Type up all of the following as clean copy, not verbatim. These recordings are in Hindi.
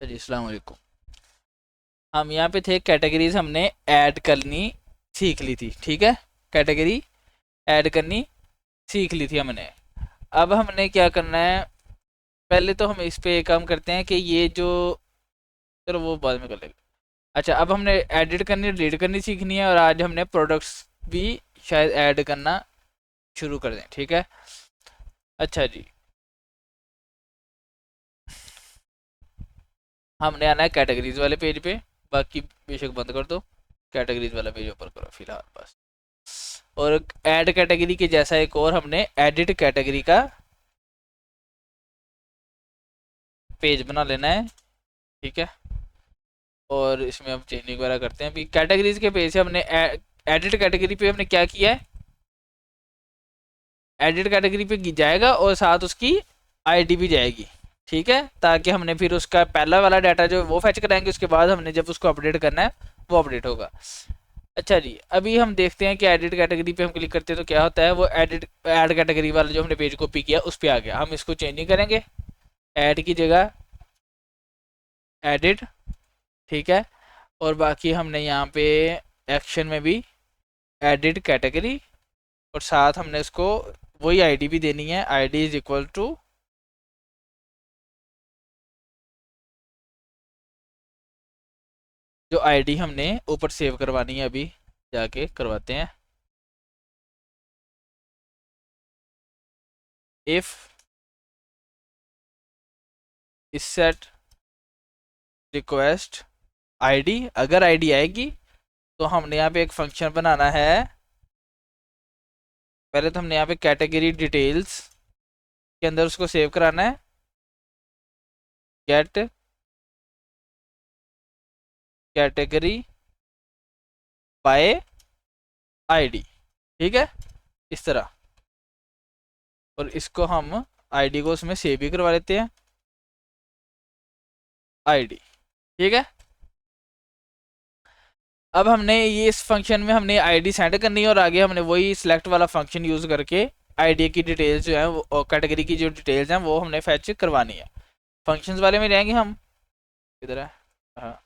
जी अस्सलाम वालेकुम। हम यहाँ पे थे, कैटेगरीज हमने ऐड करनी सीख ली थी। ठीक है, कैटेगरी ऐड करनी सीख ली थी हमने। अब हमने क्या करना है, पहले तो हम इस पे एक काम करते हैं कि ये जो, चलो वो बाद में कर लेंगे। अच्छा, अब हमने एडिट करनी डिलीट करनी सीखनी है, और आज हमने प्रोडक्ट्स भी शायद ऐड करना शुरू कर दें। ठीक है, अच्छा जी। हमने आना है कैटेगरीज वाले पेज पे, बाकी बेशक बंद कर दो, कैटेगरीज वाला पेज ओपन करो फिलहाल बस। और ऐड कैटेगरी के जैसा एक और हमने एडिट कैटेगरी का पेज बना लेना है। ठीक है, और इसमें हम चेंजिंग वगैरह करते हैं। अभी कैटेगरीज के पेज से हमने एडिट कैटेगरी पे हमने क्या किया है, एडिट कैटेगरी पे जाएगा और साथ उसकी आईडी भी जाएगी। ठीक है, ताकि हमने फिर उसका पहला वाला डाटा जो वो फैच कराएंगे, उसके बाद हमने जब उसको अपडेट करना है वो अपडेट होगा। अच्छा जी, अभी हम देखते हैं कि एडिट कैटेगरी पे हम क्लिक करते हैं तो क्या होता है। वो एडिट ऐड कैटेगरी वाला जो हमने पेज कॉपी किया उस पर आ गया। हम इसको चेंजिंग करेंगे, ऐड की जगह एडिट। ठीक है, और बाकी हमने यहाँ पे एक्शन में भी एडिट कैटेगरी, और साथ हमने इसको वही आईडी भी देनी है। आईडी इज इक्वल टू, जो आईडी हमने ऊपर सेव करवानी है, अभी जाके करवाते हैं। इफ इस सेट रिक्वेस्ट आईडी, अगर आईडी आएगी तो हमने यहाँ पे एक फंक्शन बनाना है। पहले तो हमने यहाँ पे कैटेगरी डिटेल्स के अंदर उसको सेव कराना है, गेट कैटेगरी बाय आईडी। ठीक है, इस तरह। और इसको हम आईडी को उसमें सेव भी करवा लेते हैं, आईडी। ठीक है, अब हमने ये इस फंक्शन में हमने आईडी सेंड करनी है, और आगे हमने वही सिलेक्ट वाला फंक्शन यूज करके आईडी की डिटेल्स जो है वो, कैटेगरी की जो डिटेल्स हैं वो हमने फैच करवानी है। फंक्शंस वाले में जाएंगे हम, इधर है, हाँ,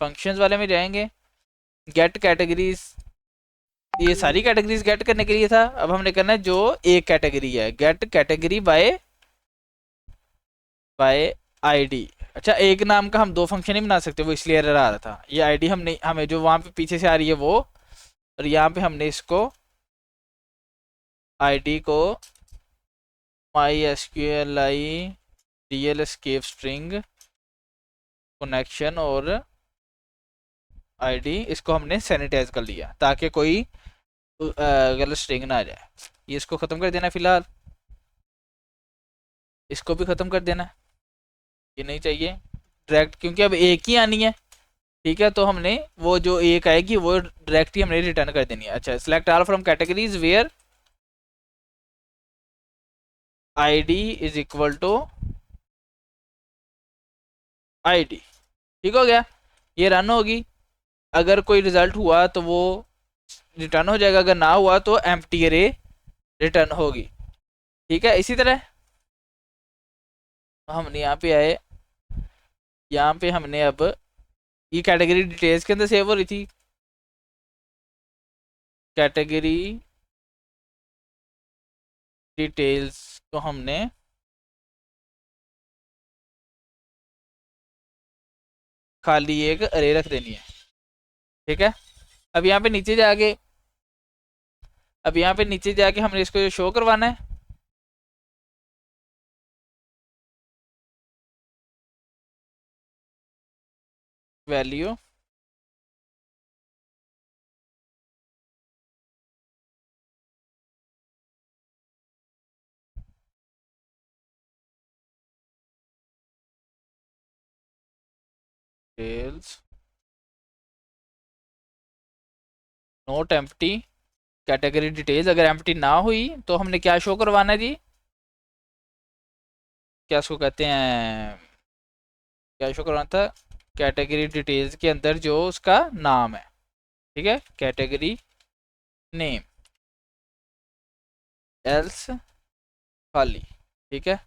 फंक्शंस वाले में जाएंगे। गेट कैटेगरीज, ये सारी कैटेगरीज गेट करने के लिए था। अब हमने करना है जो एक कैटेगरी है, get category by by ID. अच्छा, एक नाम का हम दो फंक्शन ही बना सकते, वो इसलिए एरर आ रहा था। ये आईडी हमने हमें जो वहां पे पीछे से आ रही है वो, और यहाँ पे हमने इसको आईडी को my S Q L I DL escape string connection और आईडी, इसको हमने सैनिटाइज कर लिया ताकि कोई गलत स्ट्रिंग ना आ जाए। ये इसको ख़त्म कर देना फिलहाल, इसको भी ख़त्म कर देना, ये नहीं चाहिए डायरेक्ट, क्योंकि अब एक ही आनी है। ठीक है, तो हमने वो जो एक आएगी वो डायरेक्ट ही हमने रिटर्न कर देनी है। अच्छा, select all from categories where ID is equal to ID. ठीक हो गया, ये रन होगी। अगर कोई रिजल्ट हुआ तो वो रिटर्न हो जाएगा, अगर ना हुआ तो एम्प्टी अरे रिटर्न होगी। ठीक है, इसी तरह हमने यहाँ पे आए, यहाँ पे हमने अब ये कैटेगरी डिटेल्स के अंदर सेव हो रही थी, कैटेगरी डिटेल्स को हमने खाली एक अरे रख देनी है। ठीक है, अब यहाँ पे नीचे जाके, अब यहाँ पे नीचे जाके हमने इसको शो करवाना है। Value details note empty, category details अगर एम्प्टी ना हुई तो हमने क्या शो करवाना है जी, क्या उसको कहते हैं, क्या शो करवाना था, कैटेगरी डिटेल्स के अंदर जो उसका नाम है। ठीक है, कैटेगरी नेम, एल्स खाली। ठीक है,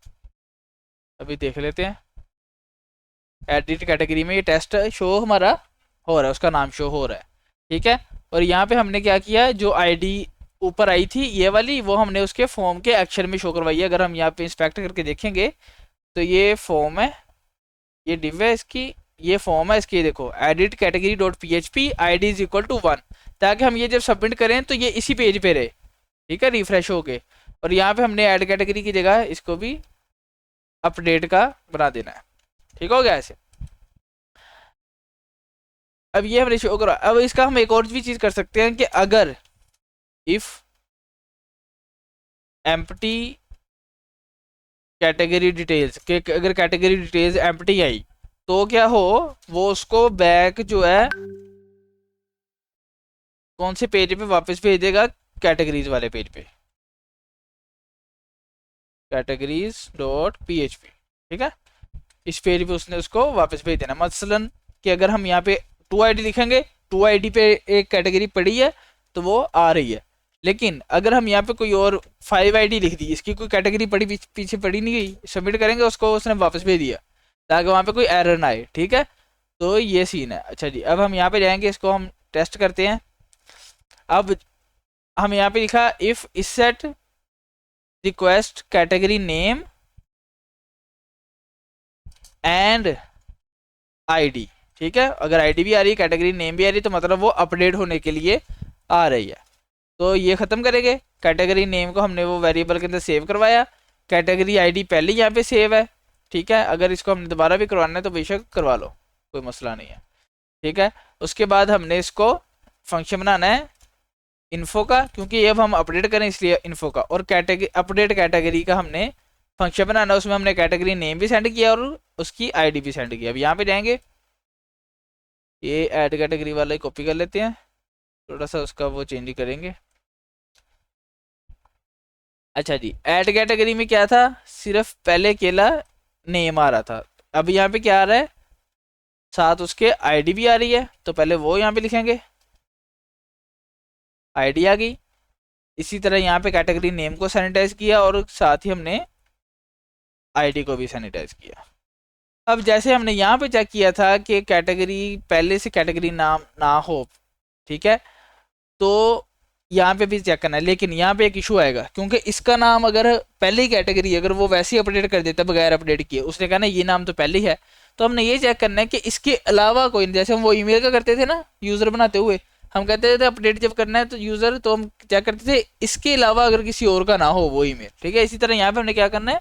अभी देख लेते हैं। एडिट कैटेगरी में ये टेस्ट शो हमारा हो रहा है, उसका नाम शो हो रहा है, ठीक है। और यहाँ पे हमने क्या किया, जो आईडी ऊपर आई थी ये वाली, वो हमने उसके फॉर्म के एक्शन में शो करवाई है। अगर हम यहाँ पे इंस्पेक्ट करके देखेंगे तो ये फॉर्म है, ये डिव है इसकी, ये फॉर्म है इसकी, देखो edit category dot P H P I D is equal to 1, ताकि हम ये जब सबमिट करें तो ये इसी पेज पे रहे, ठीक है, रिफ्रेश हो के। और यहाँ पे हमने ऐड कैटेगरी की जगह इसको भी अपडेट का बना देना है, ठीक हो गया ऐसे। अब ये हमने शो करा। अब इसका हम एक और भी चीज कर सकते हैं कि अगर इफ एम्प्टी कैटेगरी डिटेल्स के, अगर कैटेगरी डिटेल्स एम्प्टी आई तो क्या हो, वो उसको बैक जो है कौन से पेज पे वापस भेज देगा, कैटेगरीज वाले पेज पे, categories dot P H P, ठीक है। इस पेज पे उसने उसको वापस भेज देना। मसलन कि अगर हम यहाँ पे 2 ID लिखेंगे, 2 ID पे एक कैटेगरी पड़ी है तो वो आ रही है, लेकिन अगर हम यहाँ पे कोई और 5 ID लिख दी, इसकी कोई कैटेगरी पड़ी पीछे पड़ी नहीं गई, सबमिट करेंगे उसको उसने वापस भेज दिया, ताकि वहाँ पे कोई एरर ना आए, ठीक है। तो ये सीन है। अच्छा जी, अब हम यहाँ पे जाएंगे, इसको हम टेस्ट करते हैं। अब हम यहाँ पे लिखा इफ इस set request category name and ID, ठीक है। अगर आईडी भी आ रही है, कैटेगरी नेम भी आ रही है, तो मतलब वो अपडेट होने के लिए आ रही है। तो ये खत्म करेंगे। कैटेगरी नेम को हमने वो वेरिएबल के अंदर सेव करवाया, कैटेगरी आईडी पहले यहाँ पे सेव है, ठीक है। अगर इसको हमने दोबारा भी करवाना है तो बेशक करवा लो, कोई मसला नहीं है, ठीक है। उसके बाद हमने इसको फंक्शन बनाना है इन्फो का, क्योंकि अब हम अपडेट करें इसलिए इन्फो का। और कैटेगरी अपडेट कैटेगरी का हमने फंक्शन बनाना है, उसमें हमने कैटेगरी नेम भी सेंड किया और उसकी आईडी भी सेंड किया। अब यहाँ पे जाएंगे, ये ऐड कैटेगरी वाला ही कॉपी कर लेते हैं, थोड़ा सा उसका वो चेंज करेंगे। अच्छा जी, ऐड कैटेगरी में क्या था, सिर्फ पहले अकेला नेम आ रहा था। अब यहाँ पे क्या आ रहा है, साथ उसके आईडी भी आ रही है, तो पहले वो यहाँ पे लिखेंगे, आईडी आ गई। इसी तरह यहाँ पे कैटेगरी नेम को सैनिटाइज किया और साथ ही हमने आईडी को भी सैनिटाइज किया। अब जैसे हमने यहाँ पे चेक किया था कि कैटेगरी पहले से कैटेगरी नाम ना हो, ठीक है, तो यहाँ पे भी चेक करना है। लेकिन यहाँ पे एक इशू आएगा, क्योंकि इसका नाम अगर पहले ही कैटेगरी, अगर वो वैसे ही अपडेट कर देता बगैर अपडेट किए, उसने कहा ना ये नाम तो पहले ही है, तो हमने ये चेक करना है कि इसके अलावा कोई, जैसे हम वो ईमेल का करते थे ना यूज़र बनाते हुए, हम कहते थे अपडेट जब करना है तो यूज़र, तो हम चेक करते थे इसके अलावा अगर किसी और का ना हो वो ईमेल, ठीक है। इसी तरह यहाँ पे हमने क्या करना है,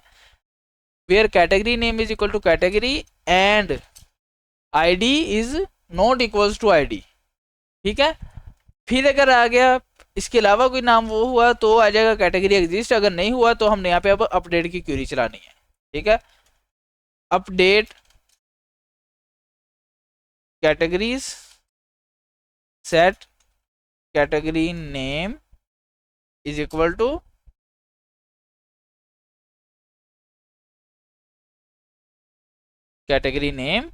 where category name is equal to category and ID is not equals to ID, ठीक है। फिर अगर आ गया इसके अलावा कोई नाम वो हुआ तो आ जाएगा कैटेगरी एग्जिस्ट, अगर नहीं हुआ तो हमने यहाँ पे अब अपडेट की क्वेरी चलानी है, ठीक है। Update categories set category name is equal to category name,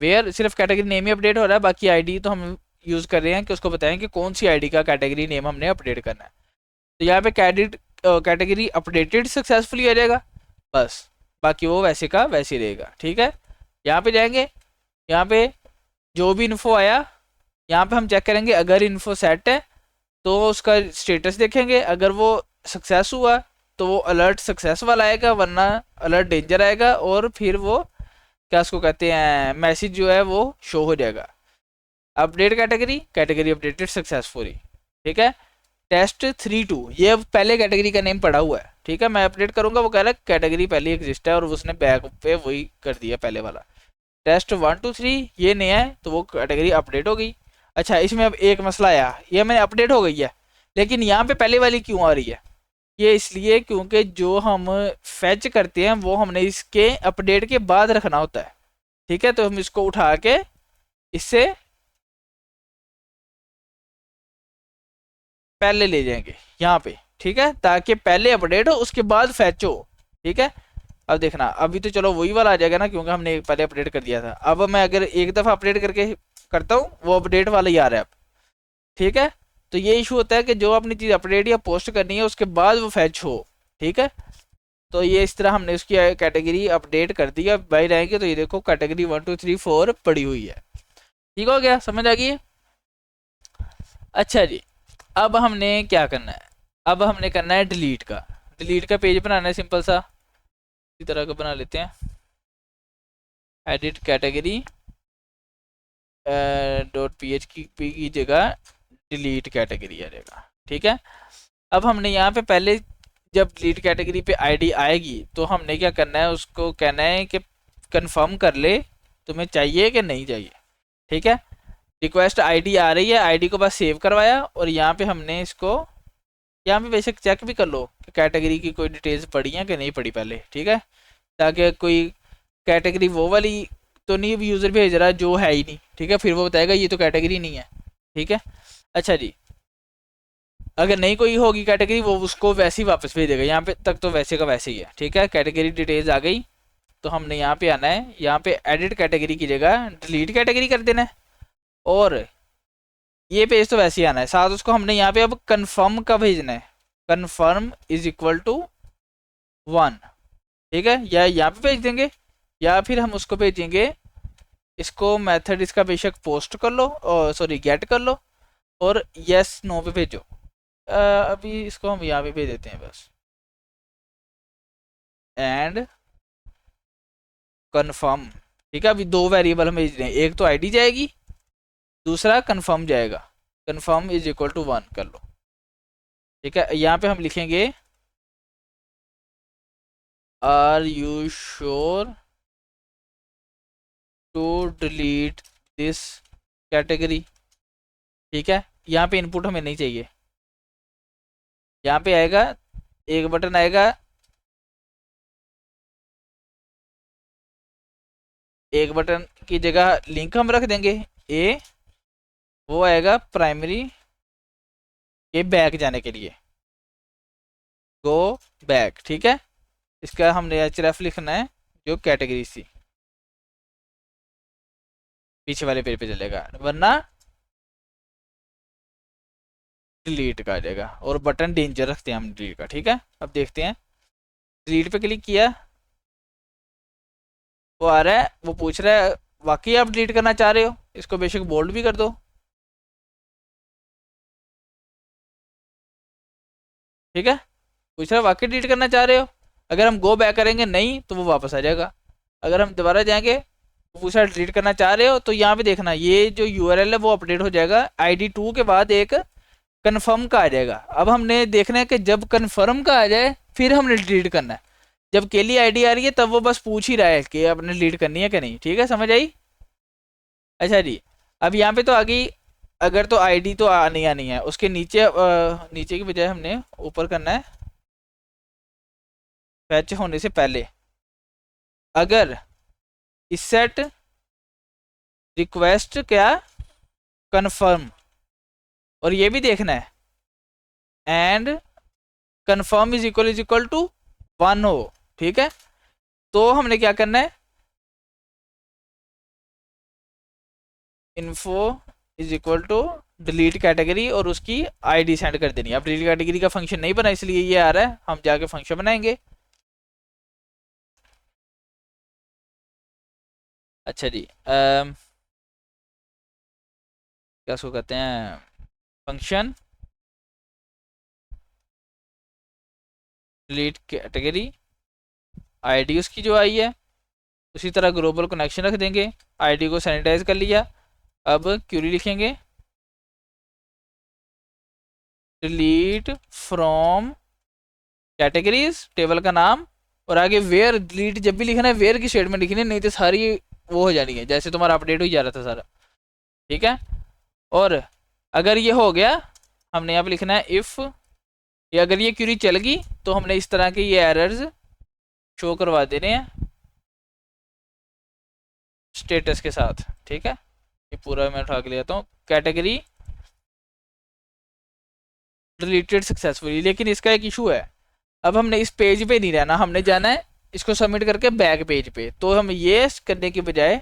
where सिर्फ कैटेगरी नेम ही अपडेट हो रहा है, बाकी आईडी तो हम यूज कर रहे हैं कि उसको बताएं कि कौन सी आईडी का कैटेगरी नेम हमने अपडेट करना है। तो यहाँ पे कैटेगरी अपडेटेड सक्सेसफुली आ जाएगा, बस बाकी वो वैसे का वैसे ही रहेगा, ठीक है। यहाँ पे जाएंगे, यहाँ पे जो भी इन्फो आया यहाँ पे हम चेक करेंगे, अगर इन्फो सेट है तो उसका स्टेटस देखेंगे, अगर वो सक्सेस हुआ तो वो अलर्ट सक्सेस वाला आएगा, वरना अलर्ट डेंजर आएगा, और फिर वो क्या उसको कहते हैं, मैसेज जो है वो शो हो जाएगा। Update category, category updated successfully, ठीक है। टेस्ट 3.2 ये अब पहले कैटेगरी का नेम पड़ा हुआ है, ठीक है। मैं अपडेट करूंगा, वो कह रहा है कैटेगरी पहले एग्जिस्ट है और उसने बैक पे वही कर दिया पहले वाला। टेस्ट 1 2 3 ये नया है तो वो कैटेगरी अपडेट हो गई। अच्छा, इसमें अब एक मसला आया, ये मैंने अपडेट हो गई है, लेकिन यहाँ पे पहले वाली क्यों आ रही है, ये इसलिए क्योंकि जो हम फैच करते हैं वो हमने इसके अपडेट के बाद रखना होता है, ठीक है। तो हम इसको उठा के इससे पहले ले जाएंगे यहाँ पे, ठीक है, ताकि पहले अपडेट हो उसके बाद फैच हो, ठीक है। अब देखना, अभी तो चलो वही वाला आ जाएगा ना, क्योंकि हमने पहले अपडेट कर दिया था। अब मैं अगर एक दफ़ा अपडेट करके करता हूँ, वो अपडेट वाला ही आ रहा है अब, ठीक है। तो ये इशू होता है कि जो अपनी चीज़ अपडेट या पोस्ट करनी है उसके बाद वो फैच हो, ठीक है। तो ये इस तरह हमने उसकी कैटेगरी अपडेट कर दी। अब बाहर आएंगे तो ये देखो कैटेगरी 1 2 3 4 पड़ी हुई है। ठीक हो गया, समझ आ गई? अच्छा जी, अब हमने क्या करना है, अब हमने करना है डिलीट का। डिलीट का पेज बनाना है सिंपल सा, इसी तरह का बना लेते हैं। एडिट कैटेगरी .php की जगह डिलीट कैटेगरी आ जाएगा। ठीक है, अब हमने यहाँ पे पहले जब डिलीट कैटेगरी पे आईडी आएगी तो हमने क्या करना है, उसको कहना है कि कंफर्म कर ले तुम्हें चाहिए कि नहीं चाहिए। ठीक है, रिक्वेस्ट आईडी आ रही है, आईडी को बस सेव करवाया और यहाँ पे हमने इसको, यहाँ पे बेशक चेक भी कर लो कि कैटेगरी की कोई डिटेल्स पड़ी हैं कि नहीं पड़ी पहले। ठीक है, ताकि कोई कैटेगरी वो वाली तो नहीं यूज़र भेज रहा जो है ही नहीं। ठीक है, फिर वो बताएगा ये तो कैटेगरी नहीं है। ठीक है, अच्छा जी, अगर नहीं कोई होगी कैटेगरी वो उसको वैसे ही वापस भेजेगा। यहाँ पे तक तो वैसे का वैसे ही है। ठीक है, कैटेगरी डिटेल्स आ गई तो हमने यहाँ पे आना है, यहाँ पे एडिट कैटेगरी की जगह डिलीट कैटेगरी कर देना है और ये पेज तो वैसे ही आना है। साथ उसको हमने यहाँ पे अब कन्फर्म का भेजना है, कन्फर्म इज इक्वल टू 1। ठीक है, या यहाँ पे भेज देंगे या फिर हम उसको भेजेंगे, इसको मेथड इसका बेशक पोस्ट कर लो और सॉरी गेट कर लो और यस नो पे भेजो। अभी इसको हम यहाँ पे भेज देते हैं बस, एंड कन्फर्म। ठीक है, अभी दो वेरिएबल हम भेज रहे हैं, एक तो आईडी जाएगी, दूसरा कन्फर्म जाएगा। कन्फर्म इज इक्वल टू 1 कर लो। ठीक है, यहाँ पे हम लिखेंगे are you sure to delete this category. ठीक है, यहाँ पे इनपुट हमें नहीं चाहिए, यहाँ पे आएगा एक बटन आएगा, एक बटन की जगह लिंक हम रख देंगे ए, वो आएगा प्राइमरी के बैक जाने के लिए, गो बैक। ठीक है, इसका हमने एचरेफ लिखना है जो कैटेगरी थी, पीछे वाले पेज पे चलेगा, वरना डिलीट का आ जाएगा। और बटन डेंजर रखते हैं हम डिलीट का। ठीक है, अब देखते हैं, डिलीट पे क्लिक किया, वो आ रहा है, वो पूछ रहा है वाकई आप डिलीट करना चाह रहे हो, इसको बेशक बोल्ड भी कर दो। ठीक है, पूछ रहा है वाकई डिलीट करना चाह रहे हो, अगर हम गो बैक करेंगे नहीं तो वो वापस आ जाएगा। अगर हम दोबारा जाएंगे, वो पूछ रहा है डिलीट करना चाह रहे हो, तो यहाँ पे देखना ये जो यूआरएल है वो अपडेट हो जाएगा, ID2 के बाद एक कन्फर्म का आ जाएगा। अब हमने देखना है कि जब कन्फर्म का आ जाए फिर हमने डिलीट करना है। जब केली आईडी आ रही है तब वो बस पूछ ही रहा है कि आपने डिलीट करनी है कि नहीं। ठीक है, समझ आई? अच्छा जी, अब यहाँ पे तो आ गई, अगर तो आईडी तो आनी आनी है, उसके नीचे नीचे की बजाय हमने ऊपर करना है, फैच होने से पहले अगर इस सेट रिक्वेस्ट क्या कन्फर्म, और ये भी देखना है and confirm is equal to 1 हो। ठीक है, तो हमने क्या करना है, info is equal to delete category और उसकी आईडी सेंड कर देनी है। अब डिलीट कैटेगरी का फंक्शन नहीं बना इसलिए ये आ रहा है, हम जाके फंक्शन बनाएंगे। अच्छा जी, क्या उसको कहते हैं, फंक्शन डिलीट कैटेगरी, आईडी उसकी जो आई है, उसी तरह ग्लोबल कनेक्शन रख देंगे, आईडी को सैनिटाइज कर लिया। अब क्यूरी लिखेंगे डिलीट फ्रॉम कैटेगरीज, टेबल का नाम, और आगे वेयर। डिलीट जब भी लिखना है वेयर की स्टेटमेंट लिखनी है, नहीं तो सारी वो हो जानी है जैसे तुम्हारा अपडेट हो जा रहा था सारा। ठीक है, और अगर ये हो गया हमने यहाँ पे लिखना है इफ़, ये अगर ये क्यूरी चल गई तो हमने इस तरह के ये एरर्स शो करवा देने हैं स्टेटस के साथ। ठीक है, ये पूरा मैं उठा के ले जाता हूँ, कैटेगरी डिलीटेड सक्सेसफुली। लेकिन इसका एक इशू है, अब हमने इस पेज पे नहीं रहना, हमने जाना है इसको सबमिट करके बैक पेज पे। तो हम ये करने के बजाय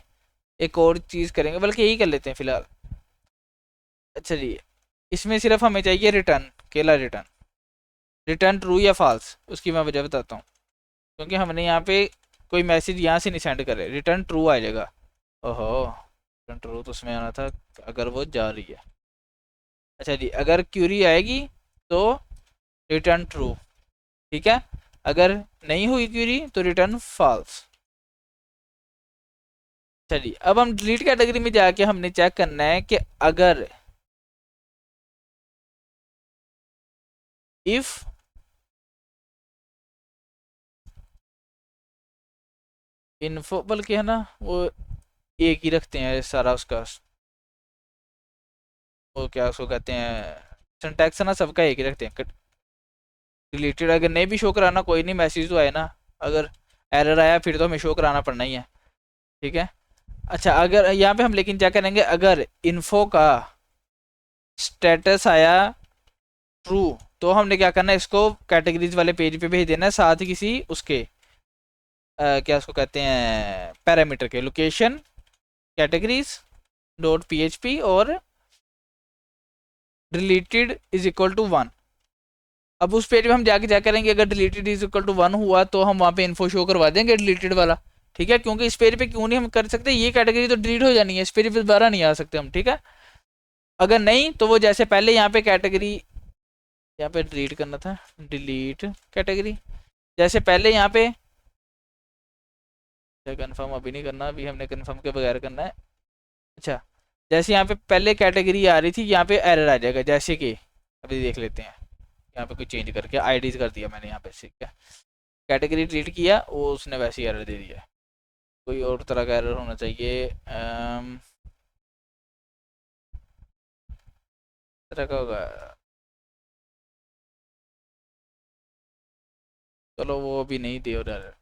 एक और चीज़ करेंगे, बल्कि यही कर लेते हैं फिलहाल। अच्छा जी, इसमें सिर्फ हमें चाहिए रिटर्न, केवल रिटर्न, रिटर्न ट्रू या फॉल्स, उसकी मैं वजह बताता हूँ। क्योंकि हमने यहाँ पे कोई मैसेज यहाँ से नहीं सेंड करे, रिटर्न ट्रू आ जाएगा। ओहो, रिटर्न ट्रू तो उसमें आना था अगर वो जा रही है। अच्छा जी, अगर क्यूरी आएगी तो रिटर्न ट्रू, ठीक है। अगर नहीं हुई क्यूरी तो रिटर्न फॉल्स। चलिए अब हम डिलीट कैटेगरी में जाके हमने चेक करना है कि अगर इफ इन्फो, बल्कि है ना वो एक ही रखते हैं सारा उसका, वो क्या उसको कहते हैं, सिंटैक्स ना सबका एक ही रखते हैं। डिलीटेड अगर नहीं भी शो कराना कोई नहीं, मैसेज तो आए ना, अगर एरर आया फिर तो हमें शो कराना पड़ना ही है, ठीक है। अच्छा अगर यहाँ पे हम लेकिन क्या करेंगे, अगर इन्फो का स्टेटस आया ट्रू तो हमने क्या करना है, इसको कैटेगरीज वाले पेज पे भेज देना है, साथ ही किसी उसके क्या उसको कहते हैं पैरामीटर के, लोकेशन कैटेगरीज डॉट php और डिलीटेड इज इक्वल टू 1। अब उस पेज पे हम जाके क्या करेंगे, अगर डिलीटेड इज इक्वल टू 1 हुआ तो हम वहाँ पे इन्फो शो करवा देंगे डिलीटेड वाला, ठीक है। क्योंकि इस पेज पे क्यों नहीं हम कर सकते, ये कैटेगरी तो डिलीट हो जानी है, इस पेज पे दोबारा नहीं आ सकते हम, ठीक है। अगर नहीं तो वो जैसे पहले यहाँ पे कैटेगरी, यहाँ पे डिलीट करना था, डिलीट कैटेगरी, जैसे पहले यहाँ पे कंफर्म अभी नहीं करना, अभी हमने कंफर्म के बगैर करना है। अच्छा जैसे यहाँ पे पहले कैटेगरी आ रही थी, यहाँ पे एरर आ जाएगा, जैसे कि अभी देख लेते हैं, यहाँ पे कुछ चेंज करके आईडीज कर दिया मैंने यहाँ पे, ठीक है। कैटेगरी डिलीट किया, वो उसने वैसे ही एरर दे दिया। कोई और तरह का एरर होना चाहिए, तरह का होगा, चलो वो भी नहीं दे एरर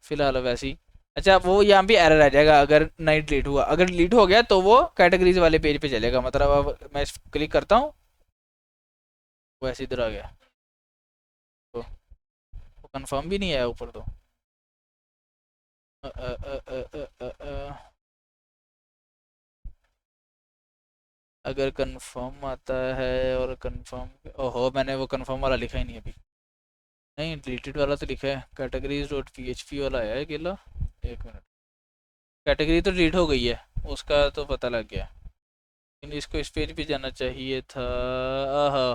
फिलहाल वैसे ही। अच्छा वो यहाँ भी एरर आ जाएगा अगर नहीं डिलीट हुआ, अगर डिलीट हो गया तो वो कैटेगरीज वाले पेज पे चलेगा, मतलब अब मैं क्लिक करता हूँ वैसे इधर आ गया, तो वो कंफर्म भी नहीं आया ऊपर तो। अ, अ, अ, अ, अ, अ, अ, अगर कंफर्म आता है और कंफर्म, ओहो मैंने वो कंफर्म वाला लिखा ही नहीं अभी, नहीं डिलीटेड वाला तो लिखा है, कैटेगरीज डॉट php वाला है अकेला। एक मिनट, कैटेगरी तो डिलीट हो गई है, उसका तो पता लग गया, लेकिन इसको इस पेज पे जाना चाहिए था। आह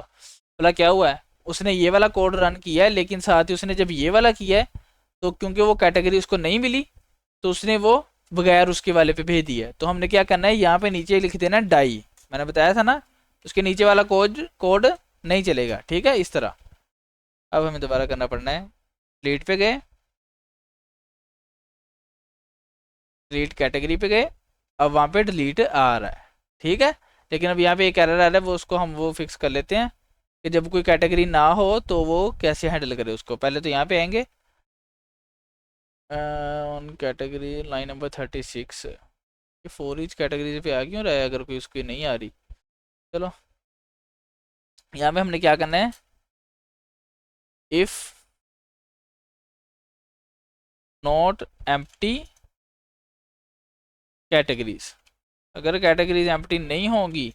भला क्या हुआ है, उसने ये वाला कोड रन किया है, लेकिन साथ ही उसने जब ये वाला किया है तो क्योंकि वो कैटेगरी उसको नहीं मिली तो उसने वो बगैर उसके वाले पे भेज दिया है। तो हमने क्या करना है, यहाँ पे नीचे लिख देना डाई, मैंने बताया था ना, उसके नीचे वाला कोड कोड नहीं चलेगा, ठीक है इस तरह। अब हमें दोबारा करना पड़ना है, डिलीट पे गए, डिलीट कैटेगरी पे गए, अब वहाँ पे डिलीट आ रहा है, ठीक है। लेकिन अब यहाँ पे एक एरर आ रहा है, वो उसको हम वो फिक्स कर लेते हैं कि जब कोई कैटेगरी ना हो तो वो कैसे हैंडल करे उसको। पहले तो यहाँ पे आएंगे ऑन कैटेगरी लाइन नंबर 36, ये 4 कैटेगरी पे आ क्यों रहा है अगर कोई उसकी नहीं आ रही। चलो यहाँ पे हमने क्या करना है, इफ नॉट एम्प्टी कैटेगरीज, अगर कैटेगरीज एम्प्टी नहीं होंगी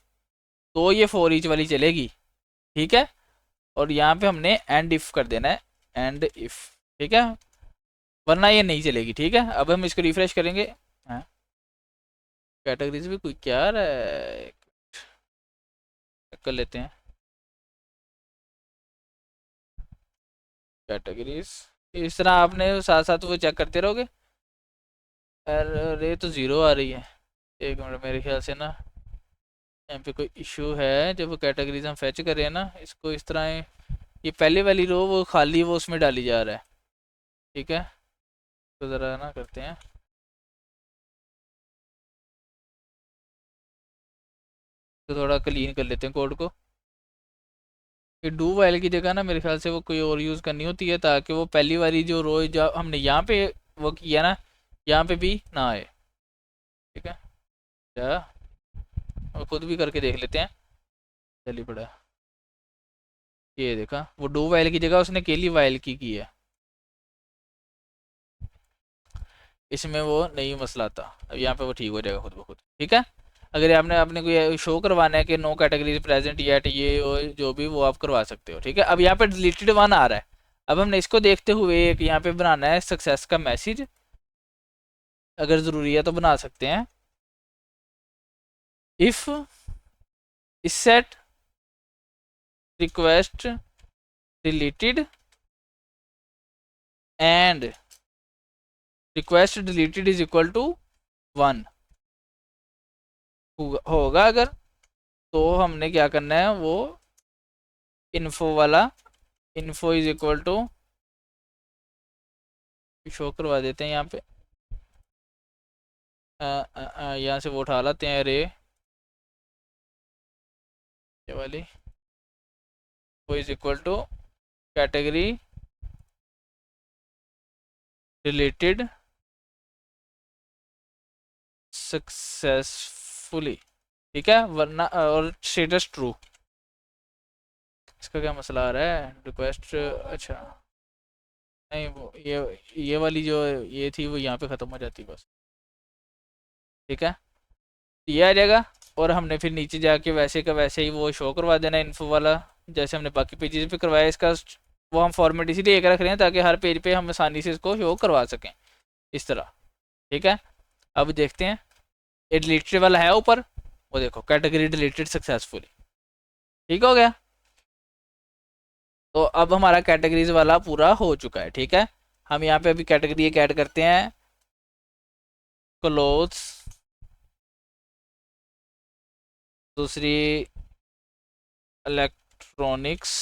तो ये 4 वाली चलेगी, ठीक है। और यहाँ पे हमने एंड इफ कर देना है, एंड इफ, ठीक है, वरना ये नहीं चलेगी, ठीक है। अब हम इसको रिफ्रेश करेंगे, हाँ कैटेगरीज भी कोई क्या आ रहा है, कर लेते हैं कैटेगरीज, इस तरह आपने साथ साथ वो चेक करते रहोगे। अरे तो ज़ीरो आ रही है, एक मिनट, मेरे ख्याल से ना यहाँ पे कोई इशू है, जब वो कैटेगरीज हम फैच कर रहे हैं ना, इसको इस तरह ये पहले वाली रो वो खाली वो उसमें डाली जा रहा है, ठीक है। तो ज़रा ना करते हैं, तो थोड़ा क्लीन कर लेते हैं कोड को। ये डू वाइल की जगह ना मेरे ख्याल से वो कोई और यूज़ करनी होती है, ताकि वो पहली वाली जो रो जो हमने यहाँ पे वो किया ना, यहाँ पे भी ना आए, ठीक है। क्या और खुद भी करके देख लेते हैं, चलिए पड़ा, ये देखा वो डू वाइल की जगह उसने केली वाइल की है, इसमें वो नहीं मसला आता, अब यहाँ पे वो ठीक हो जाएगा खुद ब खुद, ठीक है। अगर आपने आपने कोई शो करवाना है कि नो कैटेगरीज प्रेजेंट येट ये जो भी वो आप करवा सकते हो, ठीक है। अब यहाँ पे डिलीटेड वन आ रहा है, अब हमने इसको देखते हुए एक यहाँ पे बनाना है सक्सेस का मैसेज, अगर ज़रूरी है तो बना सकते हैं। If set request deleted and request deleted is equal to 1 होगा अगर, तो हमने क्या करना है, वो इन्फो वाला, info is equal to show करवा देते हैं यहाँ पे, यहाँ से वो उठा लाते हैं रे ये वाली, वो is equal to category related successfully, ठीक है, वरना और स्टेटस ट्रू। इसका क्या मसला आ रहा है, रिक्वेस्ट, अच्छा नहीं वो ये वाली जो ये थी वो यहाँ पे ख़त्म हो जाती बस, ठीक है, ये आ जाएगा। और हमने फिर नीचे जाके वैसे का वैसे ही वो शो करवा देना इन्फो वाला, जैसे हमने बाकी पेजेस पे करवाया। इसका वो हम फॉर्मेट इसीलिए एक रख रहे हैं ताकि हर पेज पे हम आसानी से इसको शो करवा सकें इस तरह, ठीक है। अब देखते हैं ये डिलीटेड वाला है ऊपर, वो देखो कैटेगरी डिलीटेड सक्सेसफुली, ठीक हो गया। तो अब हमारा कैटेगरीज वाला पूरा हो चुका है, ठीक है। हम यहाँ पे अभी कैटेगरी एक ऐड करते हैं, क्लोथ्स, दूसरी इलेक्ट्रॉनिक्स,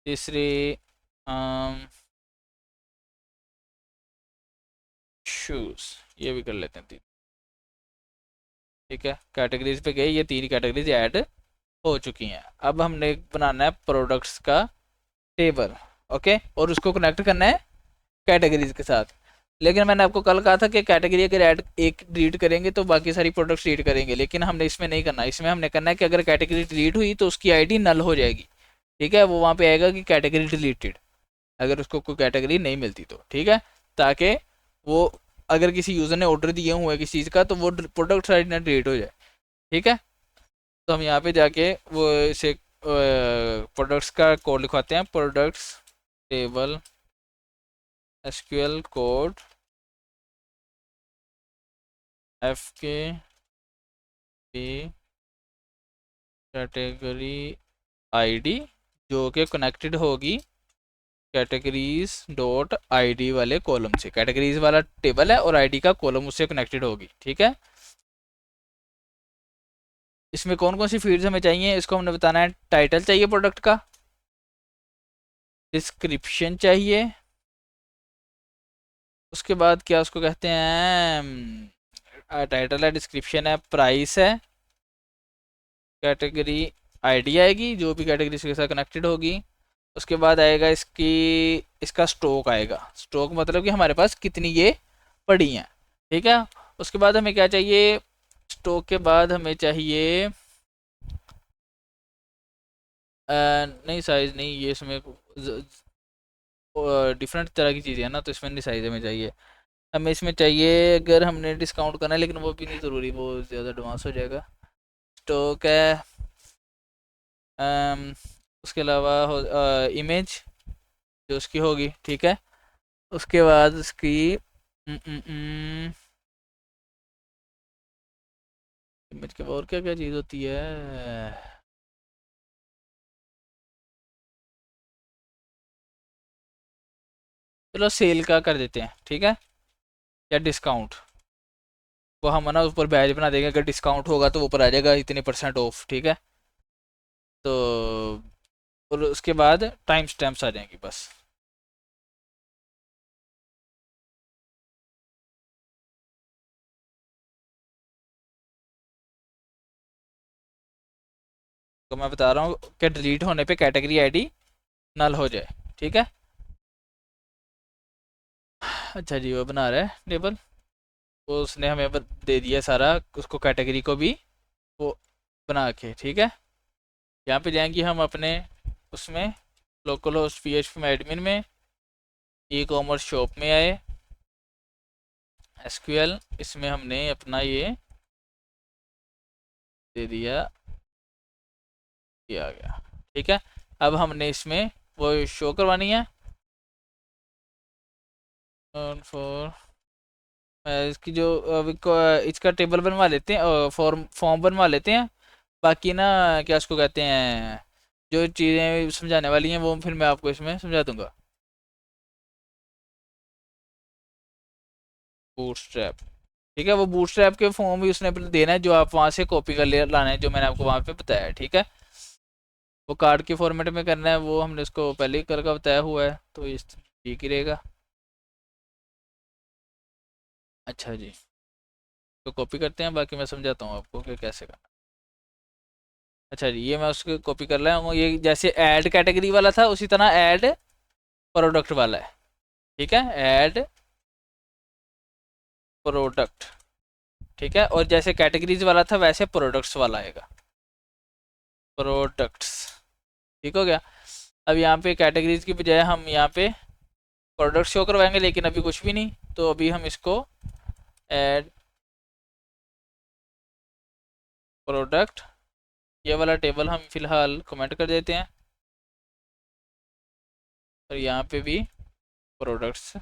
तीसरी शूज, ये भी कर लेते हैं तीन, ठीक है। कैटेगरीज पे गए, ये तीन कैटेगरीज ऐड हो चुकी हैं। अब हमने बनाना है प्रोडक्ट्स का टेबल, ओके, और उसको कनेक्ट करना है कैटेगरीज के साथ। लेकिन मैंने आपको कल कहा था कि कैटेगरी अगर ऐड एक डिलीट करेंगे तो बाकी सारी प्रोडक्ट्स डिलीट करेंगे, लेकिन हमने इसमें नहीं करना। इसमें हमने करना है कि अगर कैटेगरी डिलीट हुई तो उसकी आईडी नल हो जाएगी, ठीक है। वो वहाँ पे आएगा कि कैटेगरी डिलीटेड, अगर उसको कोई कैटेगरी नहीं मिलती तो, ठीक है, ताकि वो अगर किसी यूज़र ने ऑर्डर दिए हुए किसी चीज़ का तो वो प्रोडक्ट साइड ना डिलीट हो जाए, ठीक है। तो हम यहाँ पे जाके वो इसे प्रोडक्ट्स का कोड लिखवाते हैं, products table SQL code F के पी कैटेगरी आईडी, जो कि कनेक्टेड होगी कैटेगरीज डॉट आईडी वाले कॉलम से। कैटेगरीज वाला टेबल है और आईडी का कॉलम उससे कनेक्टेड होगी, ठीक है। इसमें कौन कौन सी फील्ड्स हमें चाहिए, इसको हमने बताना है। टाइटल चाहिए प्रोडक्ट का, डिस्क्रिप्शन चाहिए, उसके बाद क्या उसको कहते हैं, टाइटल है, डिस्क्रिप्शन है, प्राइस है, कैटेगरी आईडी आएगी जो भी कैटेगरी के साथ कनेक्टेड होगी। उसके बाद आएगा इसका स्टॉक आएगा, स्टॉक मतलब कि हमारे पास कितनी ये पड़ी हैं, ठीक है। उसके बाद हमें क्या चाहिए, स्टॉक के बाद हमें चाहिए नहीं साइज़ नहीं, ये इसमें डिफरेंट तरह की चीज़ें हैं ना, तो इसमें नहीं साइज़ हमें चाहिए। हमें इसमें चाहिए अगर हमने डिस्काउंट करना है, लेकिन वो भी नहीं ज़रूरी, वो ज़्यादा एडवांस हो जाएगा। स्टॉक है, उसके अलावा इमेज जो उसकी होगी, ठीक है। उसके बाद उसकी इमेज के बाद और क्या क्या चीज़ होती है, चलो सेल का कर देते हैं, ठीक है, या डिस्काउंट। वो हम ना ऊपर बैच बना देंगे, अगर डिस्काउंट होगा तो ऊपर आ जाएगा इतने % ऑफ, ठीक है। तो और उसके बाद टाइम स्टैम्प्स आ जाएंगी बस। तो मैं बता रहा हूँ कि डिलीट होने पे कैटेगरी आईडी नल हो जाए, ठीक है। अच्छा जी, वो बना रहा है टेबल, वो उसने हमें दे दिया सारा, उसको कैटेगरी को भी वो बना के, ठीक है। यहाँ पे जाएंगे हम अपने उसमें लोकल होस्ट PHP में एडमिन में, ई कॉमर्स शॉप में आए, SQL, इसमें हमने अपना ये दे दिया, ये आ गया, ठीक है। अब हमने इसमें वो शो करवानी है। फॉर इसकी जो इसका टेबल बनवा लेते हैं, फॉर्म फॉर्म बनवा लेते हैं। बाकी ना क्या उसको कहते हैं, जो चीज़ें समझाने वाली हैं वो फिर मैं आपको इसमें समझा दूंगा। बूटस्ट्रैप, ठीक है, वो बूटस्ट्रैप के फॉर्म भी उसने अपने देना है, जो आप वहाँ से कॉपी कर ले लाना है, जो मैंने आपको वहाँ पे बताया है, ठीक है। वो कार्ड के फॉर्मेट में करना है, वो हमने उसको पहले ही कर का बताया हुआ है, तो इस ठीक ही रहेगा। अच्छा जी, तो कॉपी करते हैं, बाकी मैं समझाता हूँ आपको कि कैसे करना। अच्छा जी, ये मैं उसको कॉपी कर रहा हूँ। ये जैसे ऐड कैटेगरी वाला था, उसी तरह ऐड प्रोडक्ट वाला है, ठीक है, ऐड प्रोडक्ट, ठीक है। और जैसे कैटेगरीज वाला था वैसे प्रोडक्ट्स वाला आएगा, प्रोडक्ट्स, ठीक हो गया। अब यहाँ पे कैटेगरीज की बजाय हम यहाँ पे प्रोडक्ट शो करवाएंगे, लेकिन अभी कुछ भी नहीं, तो अभी हम इसको ऐड प्रोडक्ट, ये वाला टेबल हम फिलहाल कमेंट कर देते हैं, और यहाँ पे भी प्रोडक्ट्स।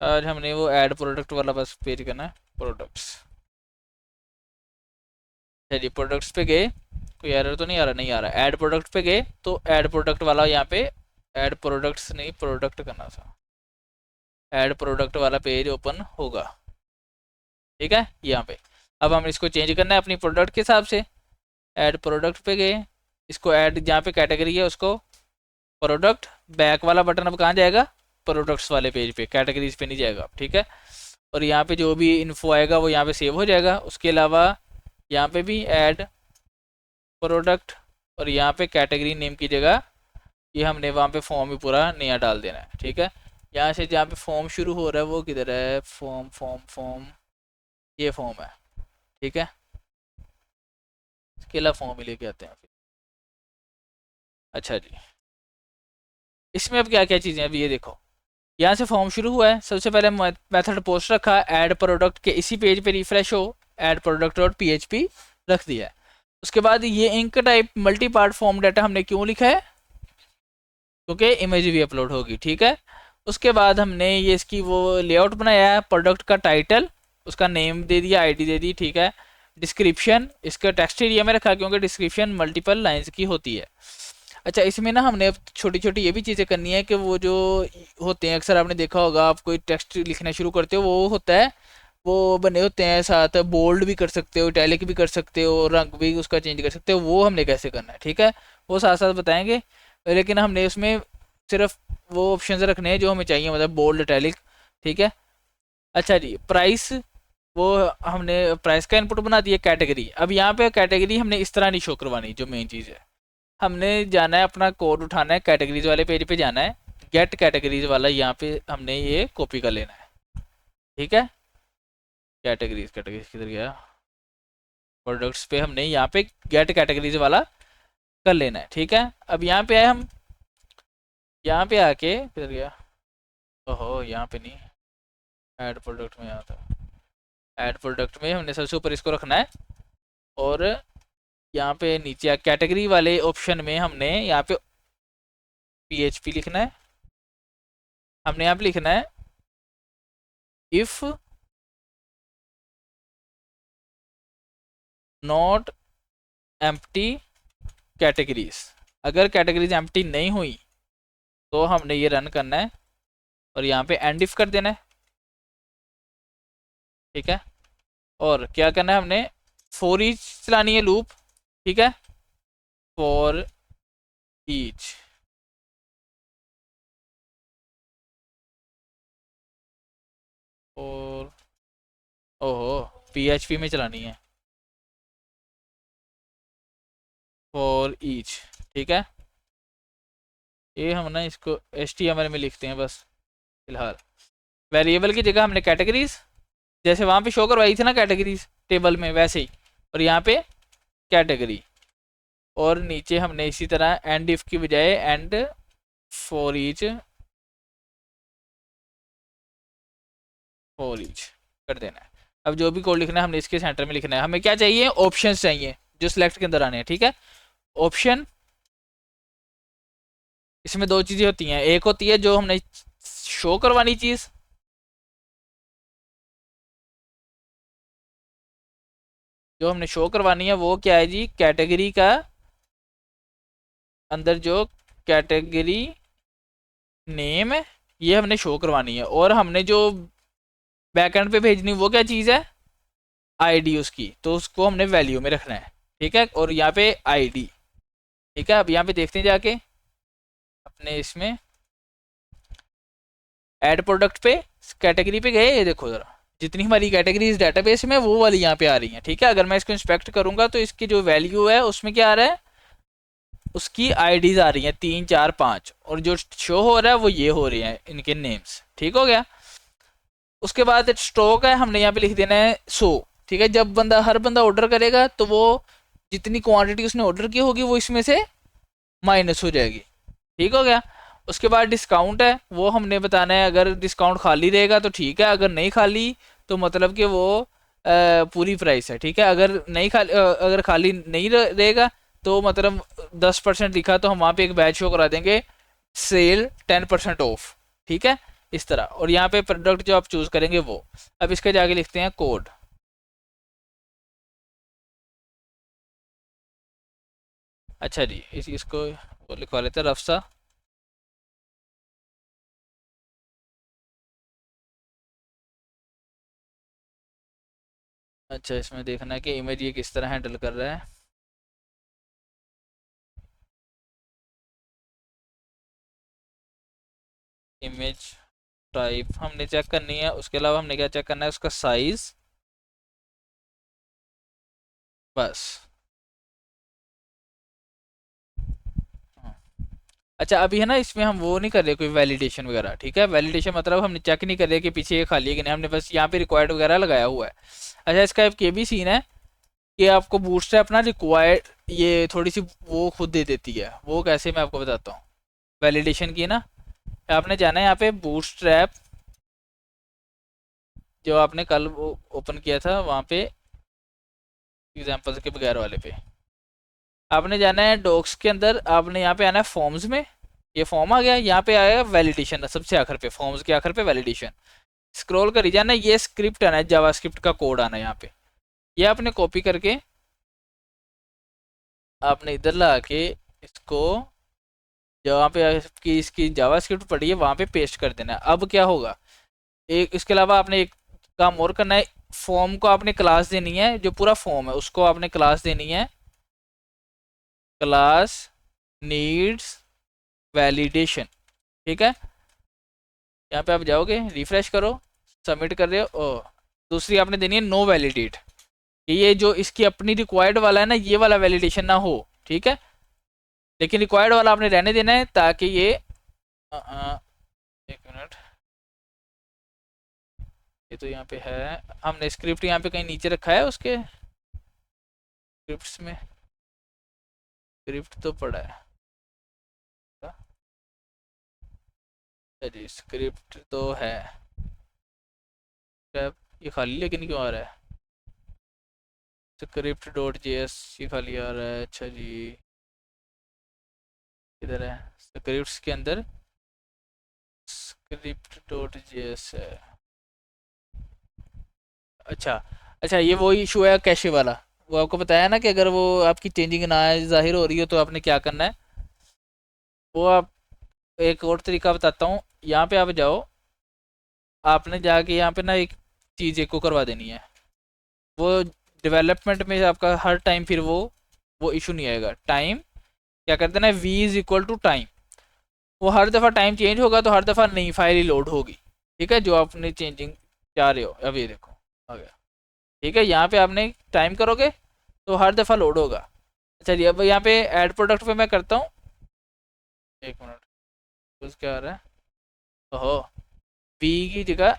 आज हमने वो ऐड प्रोडक्ट वाला बस पेज करना है, प्रोडक्ट्स। चलिए प्रोडक्ट्स पे गए, कोई एरर तो नहीं आ रहा, नहीं आ रहा। ऐड प्रोडक्ट पे गए तो ऐड प्रोडक्ट वाला यहाँ पे, ऐड प्रोडक्ट्स नहीं प्रोडक्ट करना था, ऐड प्रोडक्ट वाला पेज ओपन होगा, ठीक है, यहाँ पे। अब हम इसको चेंज करना है अपनी प्रोडक्ट के हिसाब से। ऐड प्रोडक्ट पे गए, इसको ऐड जहाँ पे कैटेगरी है उसको प्रोडक्ट, बैक वाला बटन अब कहाँ जाएगा, प्रोडक्ट्स वाले पेज पे, कैटेगरीज पे नहीं जाएगा, ठीक है। और यहाँ पे जो भी इन्फो आएगा वो यहाँ पे सेव हो जाएगा। उसके अलावा यहाँ पे भी ऐड प्रोडक्ट, और यहाँ पे कैटेगरी नेम की जगह ये हमने वहाँ पे फॉर्म भी पूरा नया डाल देना है, ठीक है। यहाँ से जहाँ पे फॉर्म शुरू हो रहा है वो किधर है, फॉर्म फॉर्म फॉर्म, ये फॉर्म है, ठीक है। इसके अलावा फॉर्म ही लेके आते हैं फिर। अच्छा जी, इसमें अब क्या क्या चीज़ें, अब ये देखो, यहाँ से फॉर्म शुरू हुआ है। सबसे पहले मेथड पोस्ट रखा, ऐड प्रोडक्ट के इसी पेज पे रिफ्रेश हो, ऐड प्रोडक्ट डॉट पीएचपी रख दिया है। उसके बाद ये enctype multipart form data हमने क्यों लिखा है, क्योंकि इमेज भी अपलोड होगी, ठीक है। उसके बाद हमने ये इसकी वो लेआउट बनाया है, प्रोडक्ट का टाइटल, उसका नेम दे दिया, आईडी दे दी, ठीक है। डिस्क्रिप्शन इसका टेक्स्ट एरिया में रखा, क्योंकि डिस्क्रिप्शन मल्टीपल लाइंस की होती है। अच्छा, इसमें ना हमने अब छोटी छोटी ये भी चीज़ें करनी है कि वो जो होते हैं, अक्सर आपने देखा होगा, आप कोई टेक्स्ट लिखना शुरू करते हो, वो होता है, वो बने होते हैं साथ, बोल्ड भी कर सकते हो, इटैलिक भी कर सकते हो, रंग भी उसका चेंज कर सकते हो, वो हमने कैसे करना है, ठीक है, वो साथ साथ बताएंगे। लेकिन हमने उसमें सिर्फ वो ऑप्शन रखने हैं जो हमें चाहिए, मतलब बोल्ड, इटैलिक, ठीक है। अच्छा जी, प्राइस, वो हमने प्राइस का इनपुट बना दिया। कैटेगरी, अब यहाँ पे कैटेगरी हमने इस तरह नहीं शो करवानी, जो मेन चीज़ है, हमने जाना है अपना कोड उठाना है, कैटेगरीज वाले पेज पे जाना है, गेट कैटेगरीज वाला यहाँ पे हमने ये कॉपी कर लेना है, ठीक है। कैटेगरीज, कैटेगरीज किधर गया, प्रोडक्ट्स पे हमने यहाँ पे गेट कैटेगरीज वाला कर लेना है, ठीक है। अब यहाँ पे आए हम, यहाँ पे आके किधर गया, ओहो यहाँ पे नहीं, ऐड प्रोडक्ट में, यहाँ था, ऐड प्रोडक्ट में हमने सबसे ऊपर इसको रखना है। और यहाँ पे नीचे कैटेगरी वाले ऑप्शन में हमने यहाँ पे पीएचपी लिखना है, हमने यहाँ पे लिखना है इफ नॉट एम्प्टी कैटेगरीज, अगर कैटेगरीज एम्प्टी नहीं हुई तो हमने ये रन करना है, और यहाँ पे एंड इफ कर देना है, ठीक है। और क्या करना है, हमने फॉर ईच चलानी है लूप, ठीक है, फॉर ईच, और ओहो पीएचपी में चलानी है, फॉर ईच, ठीक है। ये हम ना इसको HTML में लिखते हैं बस फिलहाल। वेरिएबल की जगह हमने कैटेगरीज, जैसे वहाँ पे शो करवाई थी ना कैटेगरीज टेबल में, वैसे ही, और यहाँ पे कैटेगरी, और नीचे हमने इसी तरह एंड इफ की बजाय and for each, for each कर देना है। अब जो भी कोड लिखना है हमने इसके सेंटर में लिखना है। हमें क्या चाहिए, ऑप्शंस चाहिए जो सिलेक्ट के अंदर आने हैं, ठीक है। ऑप्शन इसमें दो चीज़ें होती हैं, एक होती है जो हमने शो करवानी चीज़, जो हमने शो करवानी है वो क्या है जी, कैटेगरी का अंदर जो कैटेगरी नेम है ये हमने शो करवानी है, और हमने जो बैकएंड पे भेजनी वो क्या चीज़ है, आईडी उसकी, तो उसको हमने वैल्यू में रखना है। ठीक है, और यहाँ पे आईडी। ठीक है, अब यहाँ पे देखते हैं जाके अपने इसमें ऐड प्रोडक्ट पे कैटेगरी पे गए, ये देखो जरा जितनी हमारी कैटेगरी इस डेटाबेस में वो वाली यहाँ पे आ रही है। ठीक है, अगर मैं इसको इंस्पेक्ट करूंगा तो इसकी जो वैल्यू है उसमें क्या आ रहा है, उसकी आईडीज आ रही हैं 3 4 5, और जो शो हो रहा है वो ये हो रही है इनके नेम्स। ठीक हो गया। उसके बाद स्टॉक है, हमने यहाँ पे लिख देना है 100। ठीक है, जब हर बंदा ऑर्डर करेगा तो वो जितनी क्वांटिटी उसने ऑर्डर की होगी वो इसमें से माइनस हो जाएगी। ठीक हो गया। उसके बाद डिस्काउंट है, वो हमने बताना है, अगर डिस्काउंट खाली रहेगा तो ठीक है, अगर नहीं खाली तो मतलब कि वो पूरी प्राइस है। ठीक है, अगर नहीं खाली अगर खाली नहीं रहेगा तो मतलब 10% लिखा तो हम वहाँ पे एक बैच शो करा देंगे, सेल 10% ऑफ। ठीक है, इस तरह। और यहाँ पे प्रोडक्ट जो आप चूज करेंगे वो, अब इसके जाके लिखते हैं कोड। अच्छा जी, इसको वो लिखवा लेते हैं रफ सा। अच्छा, इसमें देखना है कि इमेज ये किस तरह हैंडल कर रहा है। इमेज टाइप हमने चेक करनी है, उसके अलावा हमने क्या चेक करना है, उसका साइज, बस। हाँ। अच्छा, अभी है ना इसमें हम वो नहीं कर रहे कोई वैलिडेशन वगैरह। ठीक है, वैलिडेशन मतलब हमने चेक नहीं कर रहे कि पीछे ये खाली है कि नहीं, हमने बस यहाँ पे रिक्वायर्ड वगैरह लगाया हुआ है। अच्छा, इसका एक ये भी सीन है कि आपको बूटस्ट्रैप अपना रिक्वायर्ड ये थोड़ी सी वो खुद दे देती है। वो कैसे, मैं आपको बताता हूँ। वैलिडेशन की ना, आपने जाना है यहाँ पे बूटस्ट्रैप, जो आपने कल वो ओपन किया था वहाँ पे एग्जाम्पल्स के बगैर वाले पे, आपने जाना है डॉक्स के अंदर, आपने यहाँ पे आना है फॉर्म्स में। ये फॉर्म आ गया, यहाँ पे आएगा वैलिडेशन सबसे आखिर पे, फॉर्म्स के आखिर पे वैलिडेशन। स्क्रॉल करी जाना, ये स्क्रिप्ट आना है, जावास्क्रिप्ट का कोड आना है यहाँ पे। ये आपने कॉपी करके आपने इधर ला के इसको जहाँ पे आपकी इसकी जावास्क्रिप्ट पड़ी है वहाँ पे पेस्ट कर देना है। अब क्या होगा, एक इसके अलावा आपने एक काम और करना है, फॉर्म को आपने क्लास देनी है, जो पूरा फॉर्म है उसको आपने क्लास देनी है, क्लास नीड्स वैलिडेशन। ठीक है, यहाँ पे आप जाओगे, रिफ्रेश करो, सबमिट कर रहे हो। ओ, दूसरी आपने देनी है नो वैलिडेट, ये जो इसकी अपनी रिक्वायर्ड वाला है ना, ये वाला वैलिडेशन ना हो। ठीक है, लेकिन रिक्वायर्ड वाला आपने रहने देना है ताकि ये एक मिनट, ये तो यहाँ पे है, हमने स्क्रिप्ट यहाँ पे कहीं नीचे रखा है उसके स्क्रिप्ट्स में, स्क्रिप्ट तो पड़ा है। चलिए, स्क्रिप्ट तो है, ये खाली लेकिन क्यों आ रहा है, स्क्रिप्ट डॉट जे एस ये खाली आ रहा है। अच्छा जी, इधर है स्क्रिप्ट्स के अंदर स्क्रिप्ट डॉट जे एस है। अच्छा, अच्छा, ये वो इशू है कैशे वाला, वो आपको बताया ना कि अगर वो आपकी चेंजिंग ना जाहिर हो रही हो तो आपने क्या करना है, वो आप एक और तरीका बताता हूँ। यहाँ पे आप जाओ, आपने जाके यहाँ पे ना एक चीज़ एको करवा देनी है, वो डेवलपमेंट में आपका हर टाइम फिर वो इशू नहीं आएगा। टाइम क्या कर देना है, v is equal to time, वो हर दफ़ा टाइम चेंज होगा तो हर दफ़ा नई फाइल ही लोड होगी। ठीक है, जो आपने चेंजिंग चाह रहे हो, अब ये देखो आ गया। ठीक है, यहाँ पे आपने टाइम करोगे तो हर दफ़ा लोड होगा। चलिए, अब यहाँ पे ऐड प्रोडक्ट पे मैं करता हूँ, एक मिनट, कुछ क्या आ रहा है, ओहो, पी की जगह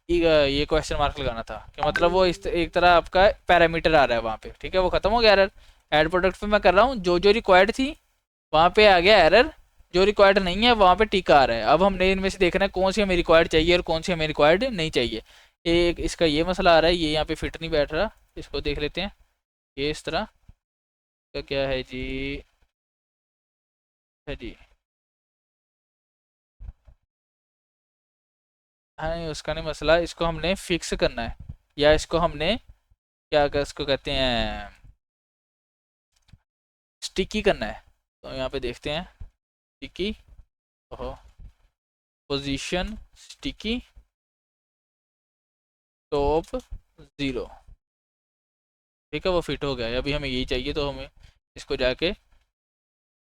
ये क्वेश्चन मार्क लगाना था, कि मतलब वो एक तरह आपका पैरामीटर आ रहा है वहाँ पे। ठीक है, वो खत्म हो गया एरर। ऐड प्रोडक्ट पे मैं कर रहा हूँ, जो जो रिक्वायर्ड थी वहाँ पे आ गया एरर, जो रिक्वायर्ड नहीं है वहाँ पे टिका आ रहा है। अब हमने इनमें से देखना है कौन सी हमें रिक्वायर्ड चाहिए और कौन सी हमें रिक्वायर्ड नहीं चाहिए। एक इसका ये मसला आ रहा है, ये यहाँ पे फिट नहीं बैठ रहा, इसको देख लेते हैं। ये इस तरह का क्या है जी, है जी, हाँ उसका नहीं मसला, इसको हमने फिक्स करना है, या इसको हमने क्या कर इसको कहते हैं स्टिकी करना है। तो यहाँ पे देखते हैं स्टिकी, ओहो, पोजीशन स्टिकी टॉप 0, ठीक है वो फिट हो गया। अभी हमें यही चाहिए, तो हमें इसको जाके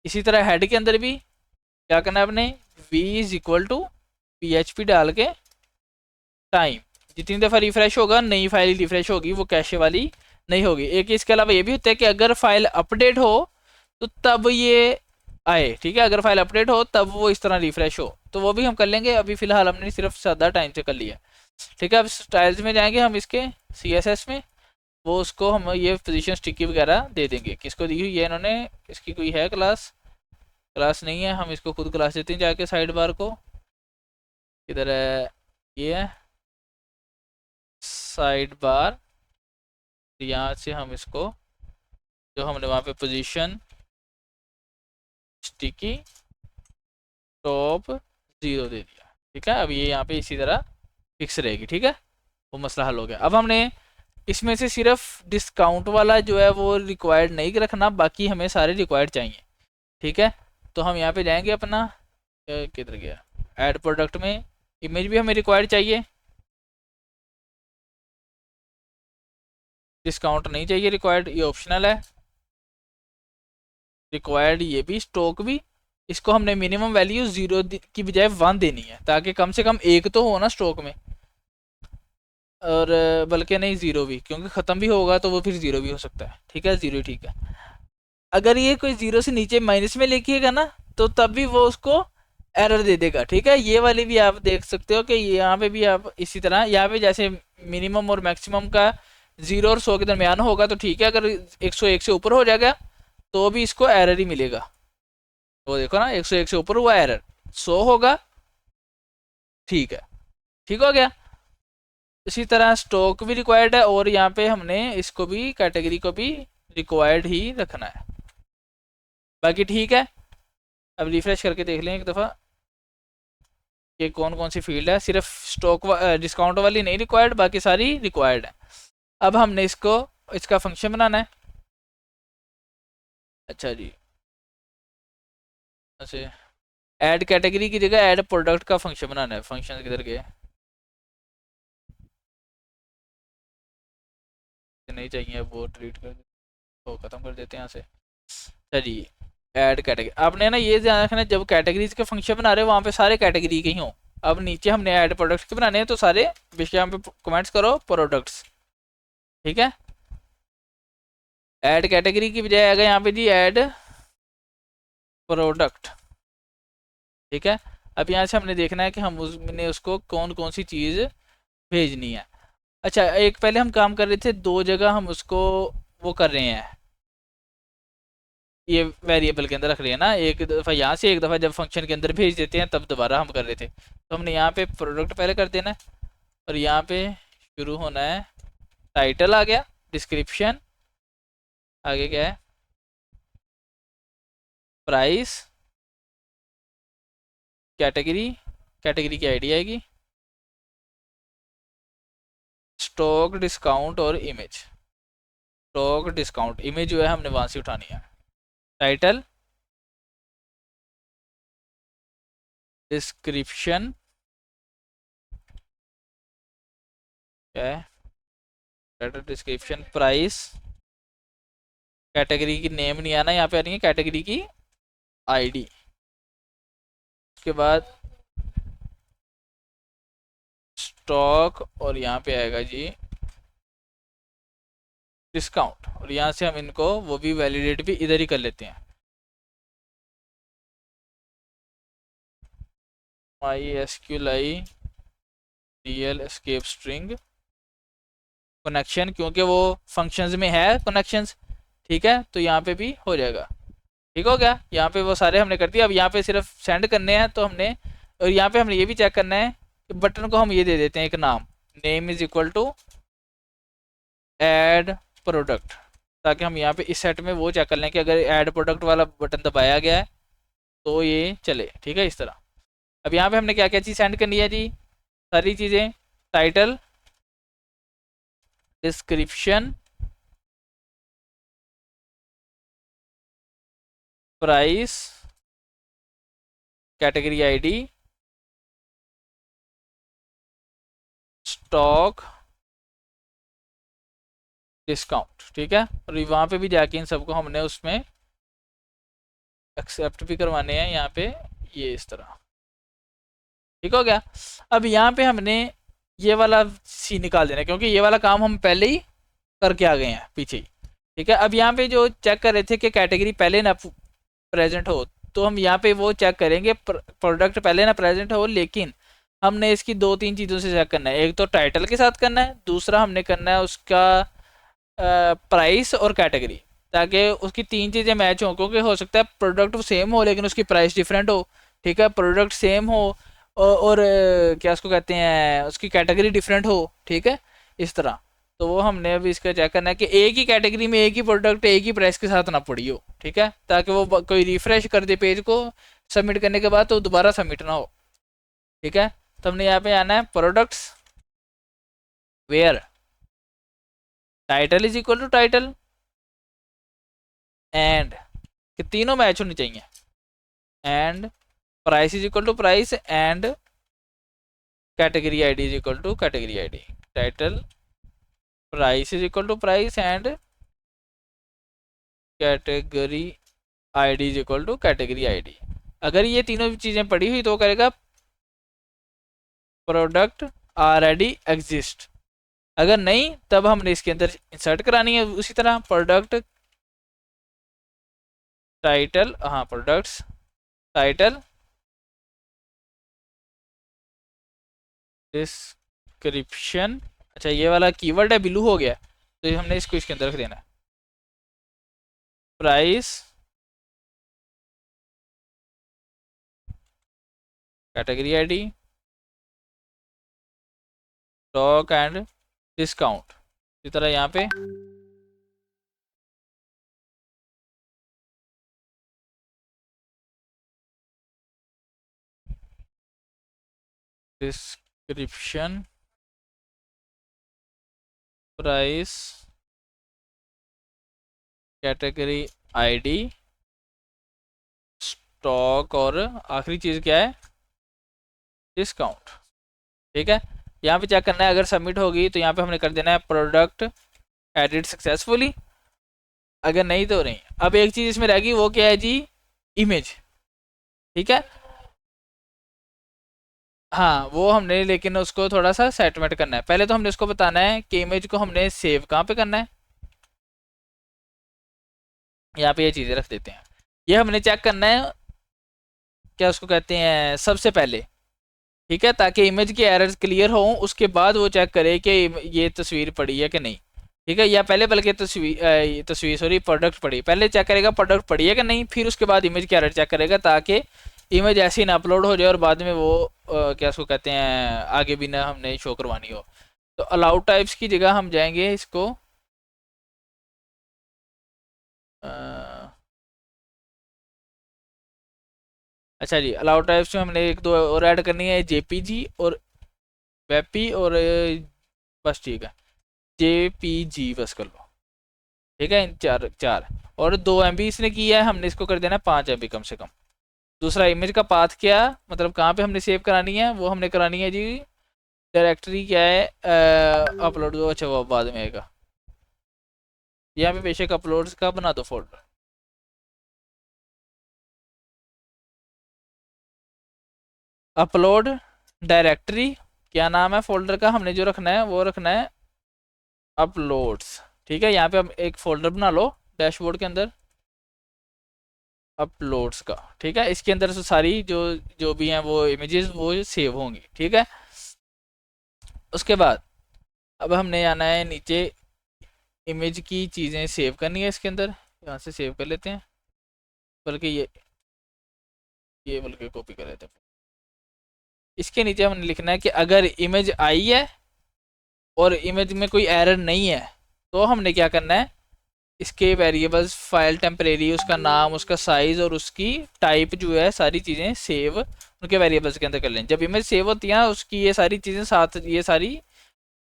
इसी तरह हेड के अंदर भी क्या करना है अपने, v is equal to PHP डाल के टाइम, जितनी दफ़ा रिफ्रेश होगा नई फाइल रिफ्रेश होगी, वो कैशे वाली नहीं होगी। एक इसके अलावा ये भी होता है कि अगर फाइल अपडेट हो तो तब ये आए, ठीक है, अगर फाइल अपडेट हो तब वो इस तरह रिफ्रेश हो, तो वो भी हम कर लेंगे। अभी फिलहाल हमने सिर्फ सादा टाइम से कर लिया, ठीक है। अब स्टाइल्स में जाएंगे हम इसके CSS में, वो उसको हम ये पोजीशन स्टिकी वगैरह दे देंगे। किसको दी हुई है इन्होंने, इसकी कोई है क्लास, क्लास नहीं है, हम इसको खुद क्लास देते हैं जाके साइड बार को, इधर है, ये है साइड बार, यहाँ से हम इसको जो हमने वहाँ पे पोजीशन स्टिकी टॉप 0 दे दिया, ठीक है। अब ये यहाँ पे इसी तरह फिक्स रहेगी, ठीक है, वो मसला हल हो गया। अब हमने इसमें से सिर्फ डिस्काउंट वाला जो है वो रिक्वायर्ड नहीं रखना, बाकी हमें सारे रिक्वायर्ड चाहिए, ठीक है। तो हम यहाँ पे जाएंगे अपना, किधर गया, ऐड प्रोडक्ट में, इमेज भी हमें रिक्वायर्ड चाहिए, डिस्काउंट नहीं चाहिए रिक्वायर्ड, ये ऑप्शनल है। रिक्वायर्ड ये भी, स्टॉक भी, इसको हमने मिनिमम वैल्यू 0 की बजाय 1 देनी है, ताकि कम से कम एक तो हो ना स्टॉक में, और बल्कि नहीं 0 भी, क्योंकि ख़त्म भी होगा तो वो फिर 0 भी हो सकता है, ठीक है, 0 ठीक है। अगर ये कोई 0 से नीचे माइनस में लिखिएगा ना, तो तब भी वो उसको एरर दे देगा, ठीक है। ये वाली भी आप देख सकते हो कि यहाँ पे भी आप इसी तरह, यहाँ पे जैसे मिनिमम और मैक्सिमम का 0 और 100 के दरमियान होगा तो ठीक है, अगर 101 से ऊपर हो जाएगा तो भी इसको एरर ही मिलेगा। वो देखो ना, 101 से ऊपर हुआ एरर, 100 होगा, ठीक है, ठीक हो गया। इसी तरह स्टॉक भी रिक्वायर्ड है, और यहाँ पे हमने इसको भी, कैटेगरी को भी रिक्वायर्ड ही रखना है, बाकी ठीक है। अब रिफ्रेश करके देख लें एक दफ़ा कि कौन कौन सी फील्ड है, सिर्फ स्टॉक डिस्काउंट वाली नहीं रिक्वायर्ड, बाकी सारी रिक्वायर्ड है। अब हमने इसको, इसका फंक्शन बनाना है, अच्छा जी, अच्छा, ऐड कैटेगरी की जगह ऐड प्रोडक्ट का फंक्शन बनाना है। फंक्शन किधर गए, नहीं चाहिए, वो डिलीट कर देते, वो ख़त्म कर देते हैं यहाँ से। चलिए ऐड कैटेगरी, आपने ना ये ध्यान रखना, जब कैटेगरीज के फंक्शन बना रहे हो वहाँ पे सारे कैटेगरी के ही हों। अब नीचे हमने ऐड प्रोडक्ट्स के बनाने हैं, तो सारे बेशक यहाँ पे कमेंट्स करो प्रोडक्ट्स, ठीक है। ऐड कैटेगरी की बजाय आएगा यहाँ पे जी ऐड प्रोडक्ट, ठीक है। अब यहाँ से हमने देखना है कि हम उसने उसको कौन कौन सी चीज़ भेजनी है। अच्छा, एक पहले हम काम कर रहे थे, 2 जगह हम उसको वो कर रहे हैं, ये वेरिएबल के अंदर रख रहे हैं ना, एक दफ़ा यहाँ से, एक दफ़ा जब फंक्शन के अंदर भेज देते हैं तब दोबारा हम कर रहे थे। तो हमने यहाँ पे प्रोडक्ट पहले कर देना है, और यहाँ पे शुरू होना है, टाइटल आ गया, डिस्क्रिप्शन आगे क्या है, प्राइस, कैटेगरी, कैटेगरी की आईडी आएगी, स्टॉक, डिस्काउंट और इमेज। स्टॉक, डिस्काउंट, इमेज जो है हमने वहाँ से उठानी है, टाइटल, डिस्क्रिप्शन क्या है, टाइटल, डिस्क्रिप्शन, प्राइस, कैटेगरी की नेम नहीं आना, यहाँ पे आनी है कैटेगरी की आईडी। उसके बाद स्टॉक, और यहाँ पे आएगा जी डिस्काउंट, और यहाँ से हम इनको वो भी वैलिडेट भी इधर ही कर लेते हैं, MySQLi DL escape string connection, क्योंकि वो फंक्शंस में है कनेक्शंस, ठीक है, तो यहाँ पे भी हो जाएगा, ठीक हो गया। यहाँ पे वो सारे हमने कर दिया। अब यहाँ पे सिर्फ सेंड करने हैं, तो हमने, और यहाँ पे हमने ये भी चेक करना है कि बटन को हम ये दे देते हैं एक नाम, name is equal to add product, ताकि हम यहाँ पे इस सेट में वो चेक कर लें कि अगर ऐड प्रोडक्ट वाला बटन दबाया गया है तो ये चले, ठीक है, इस तरह। अब यहाँ पे हमने क्या क्या चीज़ सेंड करनी है जी, सारी चीज़ें, title, description, price, category ID, stock, discount. ठीक है, और वहाँ पे भी जाके इन सबको हमने उसमें एक्सेप्ट भी करवाने हैं यहाँ पे, ये इस तरह। ठीक हो गया। अब यहाँ पे हमने ये वाला सी निकाल देना, क्योंकि ये वाला काम हम पहले ही करके आ गए हैं पीछे ही। ठीक है, अब यहाँ पे जो चेक कर रहे थे कि कैटेगरी पहले ना प्रेजेंट हो, तो हम यहाँ पे वो चेक करेंगे प्रोडक्ट पहले ना प्रेजेंट हो, लेकिन हमने इसकी दो तीन चीज़ों से चेक करना है। एक तो टाइटल के साथ करना है, दूसरा हमने करना है उसका प्राइस और कैटेगरी, ताकि उसकी तीन चीज़ें मैच हों। क्योंकि हो सकता है प्रोडक्ट सेम हो लेकिन उसकी प्राइस डिफरेंट हो। ठीक है, प्रोडक्ट सेम हो और क्या उसको कहते हैं, उसकी कैटेगरी डिफरेंट हो। ठीक है, इस तरह। तो वो हमने अभी इसका चेक करना है कि एक ही कैटेगरी में एक ही प्रोडक्ट एक ही प्राइस के साथ ना पड़ी हो। ठीक है, ताकि वो कोई रिफ्रेश कर दे पेज को सबमिट करने के बाद तो दोबारा सबमिट ना हो। ठीक है, तो हमने यहाँ पे आना है products where title is equal to title and, कि तीनों मैच होनी चाहिए, and price is equal to price and category ID is equal to category ID. Title price is equal to price and category ID is equal to category ID. अगर ये तीनों चीज़ें पड़ी हुई तो करेगा प्रोडक्ट ऑलरेडी एग्जिस्ट। अगर नहीं तब हमने इसके अंदर इंसर्ट करानी है उसी तरह प्रोडक्ट टाइटल, हाँ प्रोडक्ट्स टाइटल, डिस्क्रिप्शन। अच्छा, ये वाला कीवर्ड है बिलू हो गया, तो हमने इसको इसके अंदर रख देना है। Price, category ID, stock and discount. इसी तरह यहाँ पे description, price, category ID, stock और आखिरी चीज़ क्या है, डिस्काउंट। ठीक है, यहाँ पे चेक करना है, अगर सबमिट होगी तो यहाँ पे हमने कर देना है प्रोडक्ट एडिट सक्सेसफुली, अगर नहीं तो नहीं। अब एक चीज़ इसमें रहेगी, वो क्या है जी, इमेज। ठीक है, हाँ वो हमने लेकिन उसको थोड़ा सा सेटमेंट करना है। पहले तो हमने उसको बताना है कि इमेज को हमने सेव कहाँ पे करना है। यहाँ पे ये चीज़ें रख देते हैं। ये हमने चेक करना है, क्या उसको कहते हैं, सबसे पहले। ठीक है, ताकि इमेज के एरर्स क्लियर हो, उसके बाद वो चेक करे कि ये तस्वीर पड़ी है कि नहीं। ठीक है, या पहले बल्कि तस्वीर सॉरी प्रोडक्ट पड़ी, पहले चेक करेगा प्रोडक्ट पड़ी है कि नहीं, फिर उसके बाद इमेज के एरर चेक करेगा, ताकि इमेज ऐसी ना अपलोड हो जाए और बाद में वो क्या उसको कहते हैं, आगे भी ना हमने शो करवानी हो। तो अलाउड टाइप्स की जगह हम जाएंगे इसको अच्छा जी, अलाउड टाइप्स में हमने एक दो और ऐड करनी है, जेपीजी और वेपी और बस ठीक है, जेपीजी बस कर लो। ठीक है, इन चार चार और 2 MB इसने किया है, हमने इसको कर देना है 5 MB कम से कम। दूसरा इमेज का पाथ क्या, मतलब कहाँ पे हमने सेव करानी है, वो हमने करानी है जी, डायरेक्टरी क्या है, अपलोड दो, अच्छा वो बाद में आएगा। यहाँ पे बेशक अपलोड्स का बना दो फोल्डर, अपलोड डायरेक्टरी, क्या नाम है फोल्डर का, हमने जो रखना है वो रखना है अपलोड्स। ठीक है, यहाँ पे हम एक फोल्डर बना लो डैशबोर्ड के अंदर अपलोड्स का। ठीक है, इसके अंदर से सारी जो जो भी हैं वो इमेजेस वो सेव होंगी। ठीक है, उसके बाद अब हमने आना है नीचे, इमेज की चीज़ें सेव करनी है इसके अंदर, यहाँ से सेव कर लेते हैं, बल्कि ये बल्कि कॉपी कर लेते हैं। इसके नीचे हमने लिखना है कि अगर इमेज आई है और इमेज में कोई एरर नहीं है तो हमने क्या करना है, इसके वेरिएबल्स, फाइल टेम्परेरी, उसका नाम, उसका साइज और उसकी टाइप जो है, सारी चीज़ें सेव उनके वेरिएबल्स के अंदर कर लें। जब इमेज सेव होती है ना उसकी ये सारी चीज़ें साथ,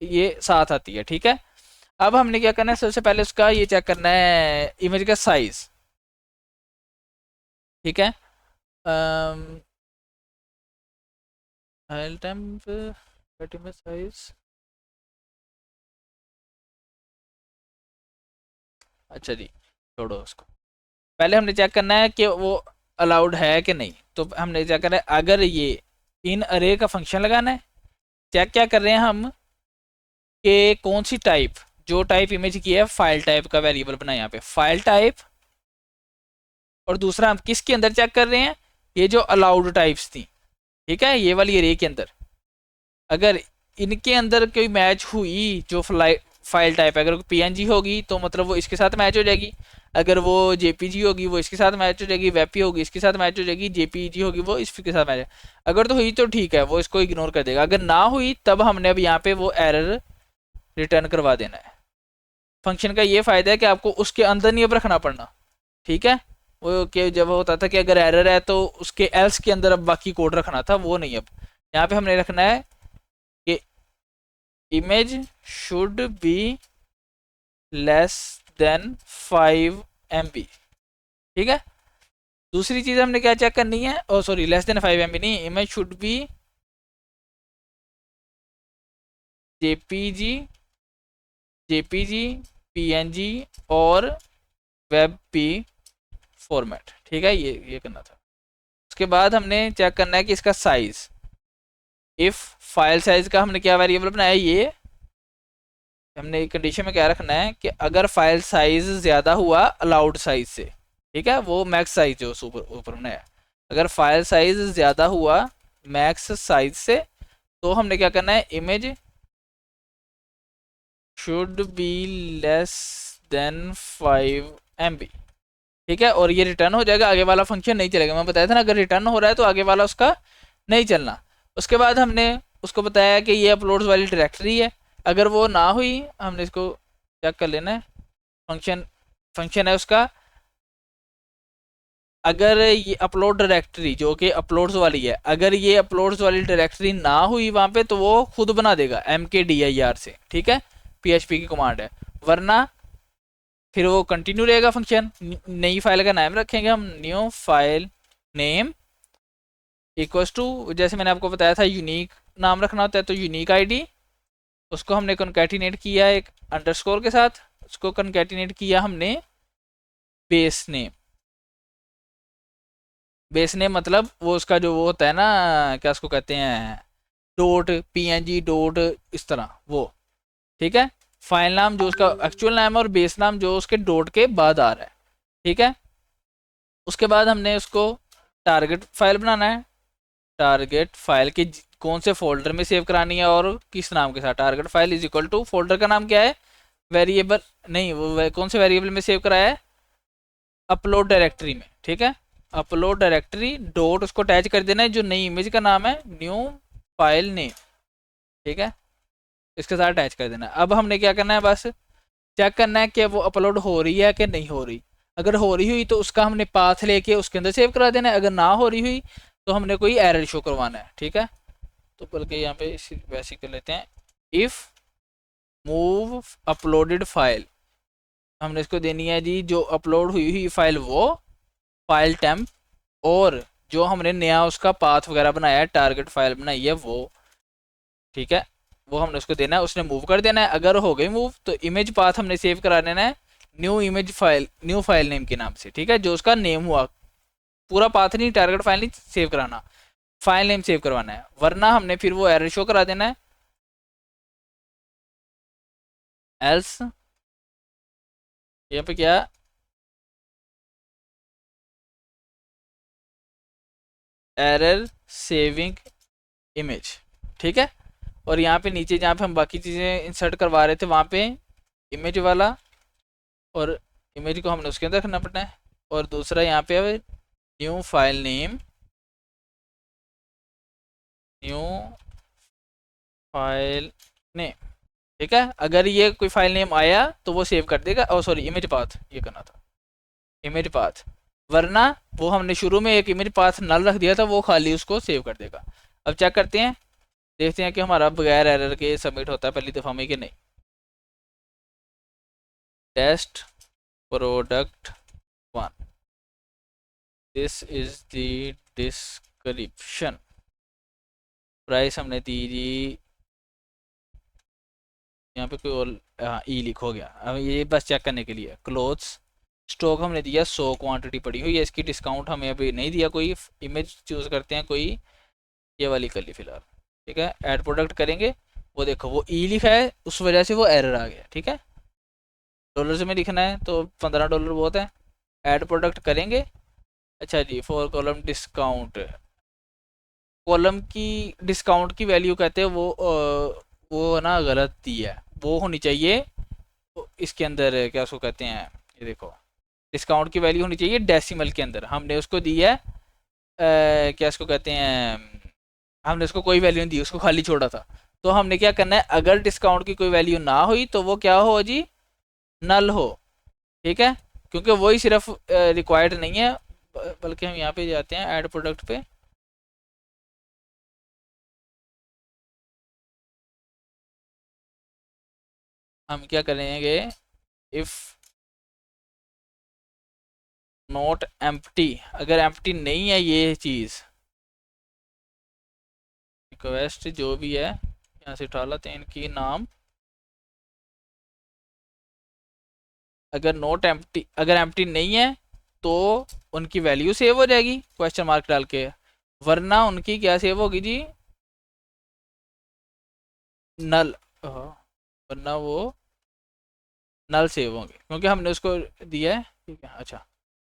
ये साथ आती है, ठीक है। अब हमने क्या करना है, सबसे पहले उसका ये चेक करना है इमेज का साइज, ठीक है। इमेज साइज, अच्छा जी, छोड़ो उसको। पहले हमने चेक करना है कि वो अलाउड है कि नहीं। तो हमने चेक करना है, अगर ये इन अरे का फंक्शन लगाना है। चेक क्या कर रहे हैं हम कि कौन सी टाइप, जो टाइप इमेज की है फाइल टाइप का वेरिएबल बना है यहाँ पे फाइल टाइप। और दूसरा हम किसके अंदर चेक कर रहे हैं, ये जो अलाउड टाइप्स थी, ठीक है, ये वाली अरे के अंदर। अगर इनके अंदर कोई मैच हुई जो फाइल टाइप है, अगर पीएनजी होगी तो मतलब वो इसके साथ मैच हो जाएगी, अगर वो जेपीजी होगी वो इसके साथ मैच हो जाएगी, वेपी होगी इसके साथ मैच हो जाएगी, जेपीजी होगी वो इसके साथ मैच। अगर तो हुई तो ठीक है, वो इसको इग्नोर कर देगा। अगर ना हुई तब हमने अब यहाँ पे वो एरर रिटर्न करवा देना है। फंक्शन का ये फायदा है कि आपको उसके अंदर नहीं अब रखना पड़ना, ठीक है। वो कि जब होता था कि अगर एरर है तो उसके एल्स के अंदर अब बाकी कोड रखना था, वो नहीं। अब यहाँ पे हमने रखना है कि image should be less than 5 MB, ठीक है। दूसरी चीज हमने क्या चेक करनी है, ओ सॉरी, लेस देन 5 MB नहीं, image should be JPG, PNG और वेब पी फॉर्मेट, ठीक है। ये करना था। उसके बाद हमने चेक करना है कि इसका साइज, इफ फाइल साइज का हमने क्या वेरिएबल बनाया, ये हमने कंडीशन में क्या रखना है कि अगर फाइल साइज ज़्यादा हुआ अलाउड साइज से, ठीक है, वो मैक्स साइज जो ऊपर बनाया, अगर फाइल साइज ज़्यादा हुआ मैक्स साइज से तो हमने क्या करना है, image should be less than 5 MB, ठीक है। और ये रिटर्न हो जाएगा, आगे वाला फंक्शन नहीं चलेगा। मैं बताया था ना, अगर रिटर्न हो रहा है तो आगे वाला उसका नहीं चलना। उसके बाद हमने उसको बताया कि ये अपलोड्स वाली डायरेक्टरी है, अगर वो ना हुई हमने इसको चेक कर लेना है। फंक्शन है उसका, अगर ये अपलोड डायरेक्टरी जो कि अपलोड्स वाली है, अगर ये अपलोड्स वाली डायरेक्टरी ना हुई वहाँ पे तो वो खुद बना देगा mkdir से, ठीक है, PHP की कमांड है। वरना फिर वो कंटिन्यू रहेगा फंक्शन। नई फाइल का नाम रखेंगे हम, new file name equals to, जैसे मैंने आपको बताया था यूनिक नाम रखना होता है, तो यूनिक आईडी उसको हमने कॉन्कैटिनेट किया एक अंडरस्कोर के साथ, उसको कॉन्कैटिनेट किया हमने बेस नेम। बेस नेम मतलब वो उसका जो वो होता है ना, क्या उसको कहते हैं, डॉट PNG डॉट, इस तरह वो, ठीक है। फाइल नाम जो उसका एक्चुअल नाम है और बेस नाम जो उसके डॉट के बाद आ रहा है, ठीक है। उसके बाद हमने उसको टारगेट फाइल बनाना है, टारगेट फाइल के कौन से फोल्डर में सेव करानी है और किस नाम के साथ। Target file is equal to folder का नाम क्या है, वेरिएबल नहीं, वो कौन से वेरिएबल में सेव कराया है, अपलोड डायरेक्टरी में, ठीक है। अपलोड डायरेक्टरी डॉट उसको अटैच कर देना है जो नई इमेज का नाम है, न्यू फाइल नेम, ठीक है, इसके साथ अटैच कर देना है। अब हमने क्या करना है, बस चेक करना है कि वो अपलोड हो रही है कि नहीं हो रही। अगर हो रही हुई तो उसका हमने पाथ लेके उसके अंदर सेव करा देना है, अगर ना हो रही हुई तो हमने कोई एरर शो करवाना है, ठीक है। तो बल्कि यहाँ पे वैसे कर लेते हैं, इफ मूव अपलोडेड फाइल, हमने इसको देनी है जी जो अपलोड हुई हुई फाइल वो फाइल टेम्प, और जो हमने नया उसका पाथ वगैरह बनाया है, टारगेट फाइल बनाई है वो, ठीक है, वो हमने उसको देना है, उसने मूव कर देना है। अगर हो गई मूव तो इमेज पाथ हमने सेव करा देना है new image file, new file name के नाम से, ठीक है, जो उसका नेम हुआ, पूरा पाथ नहीं, टारगेट फाइल नहीं सेव कराना, फाइल नेम सेव करवाना है, वरना हमने फिर वो एरर शो करा देना है। एल्स यहाँ पे क्या, एरर सेविंग इमेज, ठीक है। और यहाँ पे नीचे जहाँ पे हम बाकी चीज़ें इंसर्ट करवा रहे थे वहाँ पे इमेज वाला, और इमेज को हमने उसके अंदर रखना पड़ना है। और दूसरा यहाँ पे new file name, new file name, ठीक है। अगर ये कोई फाइल नेम आया तो वो सेव कर देगा, और सॉरी इमेज पाथ ये करना था, इमेज पाथ वरना वो हमने शुरू में एक इमेज पाथ नल रख दिया था, वो खाली उसको सेव कर देगा। अब चेक करते हैं, देखते हैं कि हमारा बगैर एरर के सबमिट होता है पहली दफ़ा में कि नहीं। Test product 1, this is the description, price हमने दी जी, यहाँ पे कोई और, हाँ ई लिख हो गया। अब ये बस चेक करने के लिए। क्लोथ्स स्टॉक हमने दिया 100 क्वांटिटी पड़ी हुई है, इसकी डिस्काउंट हमें अभी नहीं दिया कोई। इमेज चूज़ करते हैं कोई, ये वाली कर ली फिलहाल। ठीक है, ऐड प्रोडक्ट करेंगे, वो देखो वो ई लिखा है, उस वजह से वो एरर आ गया। ठीक है, डॉलर्स में लिखना है तो $15 बहुत है। ऐड प्रोडक्ट करेंगे। अच्छा जी, 4 कॉलम डिस्काउंट, कॉलम की डिस्काउंट की वैल्यू कहते हैं वो ना गलत दी है, वो होनी चाहिए इसके अंदर, क्या उसको कहते हैं, ये देखो डिस्काउंट की वैल्यू होनी चाहिए डेसिमल के अंदर। हमने उसको दी है क्या इसको कहते हैं, हमने उसको कोई वैल्यू नहीं दी, उसको खाली छोड़ा था। तो हमने क्या करना है, अगर डिस्काउंट की कोई वैल्यू ना हुई तो वो क्या हो जी, नल हो। ठीक है, क्योंकि वही सिर्फ रिक्वायर्ड नहीं है, बल्कि हम यहाँ पे जाते हैं ऐड प्रोडक्ट पे। हम क्या करेंगे, इफ़ नॉट एम्प्टी, अगर एम्प्टी नहीं है ये चीज़, रिक्वेस्ट जो भी है यहाँ से उठा लेते हैं इनकी नाम। अगर नॉट एम्प्टी, अगर एम्प्टी नहीं है तो उनकी वैल्यू सेव हो जाएगी क्वेश्चन मार्क डाल के, वरना उनकी क्या सेव होगी जी, नल, वरना वो नल सेव होंगे, क्योंकि हमने उसको दिया है। ठीक है, अच्छा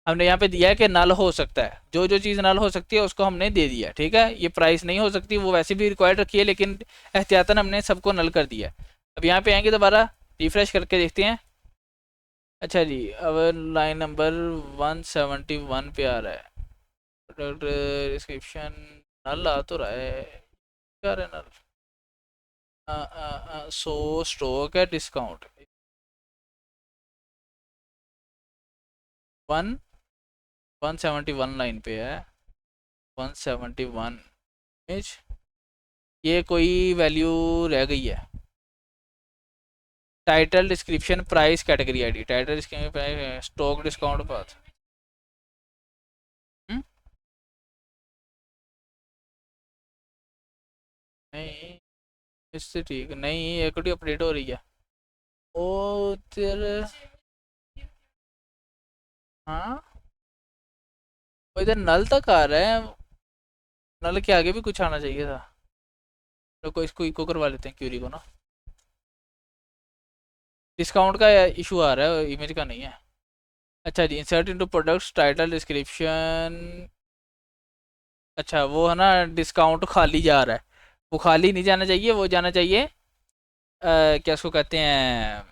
हमने यहाँ पे दिया है कि नल हो सकता है, जो जो चीज़ नल हो सकती है उसको हमने दे दिया। ठीक है, ये प्राइस नहीं हो सकती, वो वैसे भी रिक्वायर्ड रखी है, लेकिन एहतियातन हमने सबको नल कर दिया है। अब यहाँ पे आएंगे, दोबारा रिफ्रेश करके देखते हैं। अच्छा जी, अब लाइन नंबर 171 पे आ रहा है, प्रोडक्ट डिस्क्रिप्शन, नल आ तो रहा है, क्या रहा है नल, सो स्टॉक है डिस्काउंट 171 लाइन पे है, 171 इमेज, ये कोई वैल्यू रह गई है। Title description price category ID, title description stock discount path. नहीं, इससे ठीक नहीं, इक्विटी अपडेट हो रही है। ओ तेरे, हाँ वो इधर नल तक आ रहा है, नल के आगे भी कुछ आना चाहिए था। तो इसको इको करवा लेते हैं क्यूरी को ना, डिस्काउंट का इशू आ रहा है, इमेज का नहीं है। अच्छा जी, insert into products title description, अच्छा वो है ना, डिस्काउंट खाली जा रहा है, वो खाली नहीं जाना चाहिए, वो जाना चाहिए क्या उसको कहते हैं,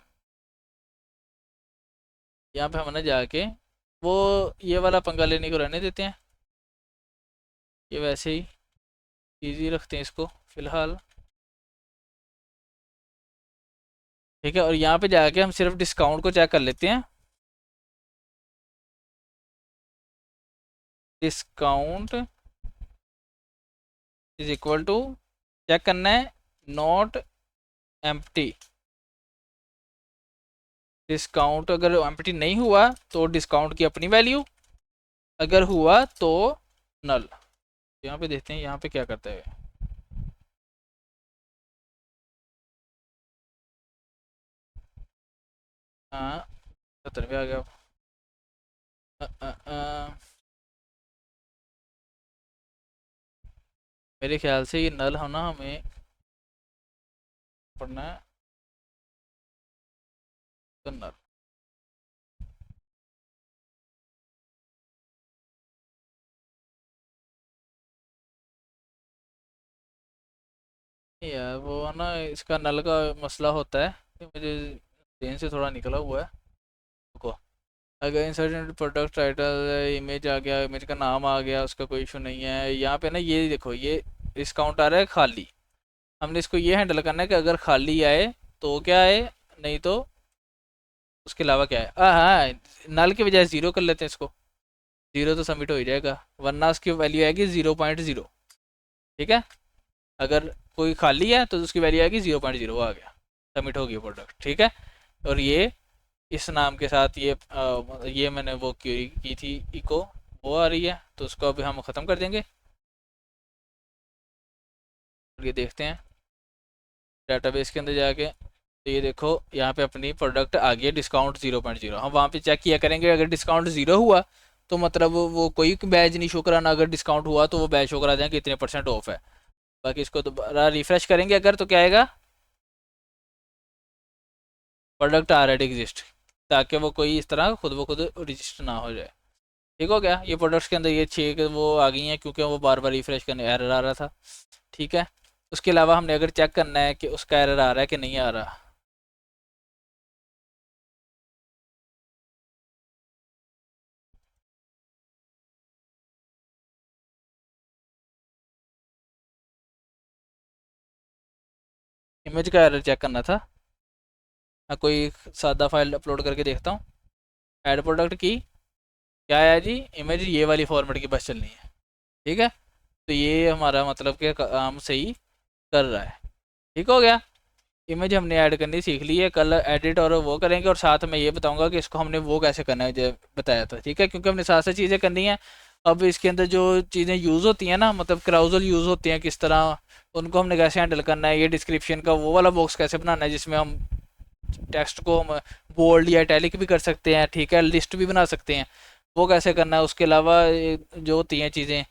यहाँ पे हम ना जाके वो ये वाला पंगा लेने को रहने देते हैं, ये वैसे ही इजी रखते हैं इसको फिलहाल। ठीक है, और यहाँ पे जाके हम सिर्फ डिस्काउंट को चेक कर लेते हैं। Discount is equal to, check करना है नॉट एम्प्टी, डिस्काउंट अगर एम्प्टी नहीं हुआ तो डिस्काउंट की अपनी वैल्यू, अगर हुआ तो नल। यहाँ पे देखते हैं यहाँ पे क्या करता है। हाँ 70 पे आ गया। अ, अ, अ, मेरे ख्याल से ये नल होना हमें पढ़ना है, तो नल। यार वो ना इसका नल का मसला होता है, कि मुझे ट्रेन से थोड़ा निकला हुआ है। रुको, अगर इंसर्ट प्रोडक्ट टाइटल, इमेज आ गया, इमेज का नाम आ गया, उसका कोई इशू नहीं है। यहाँ पे ना ये देखो, ये डिस्काउंट आ रहा है खाली, हमने इसको ये हैंडल करना है कि अगर खाली आए तो क्या आए, नहीं तो उसके अलावा क्या है। हाँ, नल की बजाय ज़ीरो कर लेते हैं इसको। 0 तो सबमिट हो ही जाएगा, वरना उसकी वैल्यू आएगी 0.0। ठीक है, अगर कोई खाली है तो उसकी वैल्यू आएगी 0.0, आ गया, सबमिट हो गया प्रोडक्ट। ठीक है, और ये इस नाम के साथ ये मैंने वो क्वेरी की थी इको, वो आ रही है, तो उसको अभी हम ख़त्म कर देंगे। ये देखते हैं डाटाबेस के अंदर जाके, तो ये देखो यहाँ पे अपनी प्रोडक्ट आ गई है डिस्काउंट 0.0। हम वहाँ पे चेक किया करेंगे, अगर डिस्काउंट 0 हुआ तो मतलब वो कोई बैच नहीं शो कराना, अगर डिस्काउंट हुआ तो वो बैच शो करा दें कि इतने % ऑफ है। बाकी इसको दोबारा रिफ्रेश करेंगे अगर, तो क्या आएगा, प्रोडक्ट ऑलरेडी एग्जिस्ट, ताकि वो कोई इस तरह खुद ब खुद रजिस्टर ना हो जाए। ठीक हो गया, ये प्रोडक्ट्स के अंदर ये 6 वो आ गई हैं क्योंकि वो बार बार रिफ्रेश करने एरर आ रहा था। ठीक है, उसके अलावा हमने अगर चेक करना है कि उसका एरर आ रहा है कि नहीं आ रहा, इमेज का एरर चेक करना था, मैं कोई सादा फाइल अपलोड करके देखता हूँ। ऐड प्रोडक्ट की क्या है जी, इमेज ये वाली फॉर्मेट की बस चलनी है। ठीक है, तो ये हमारा मतलब कि काम सही कर रहा है। ठीक हो गया, इमेज हमने ऐड करनी सीख ली है, कल एडिट और वो करेंगे, और साथ में ये बताऊंगा कि इसको हमने वो कैसे करना है जो बताया था। ठीक है, क्योंकि हमने साथ साथ चीज़ें करनी है। अब इसके अंदर जो चीज़ें यूज़ होती हैं ना, मतलब क्राउजल यूज़ होती हैं किस तरह, उनको हमने कैसे हैंडल करना है, ये डिस्क्रिप्शन का वो वाला बॉक्स कैसे बनाना है जिसमें हम टेक्स्ट को हम बोल्ड या इटैलिक भी कर सकते हैं। ठीक है, लिस्ट भी बना सकते हैं, वो कैसे करना है। उसके अलावा जो होती हैं चीज़ें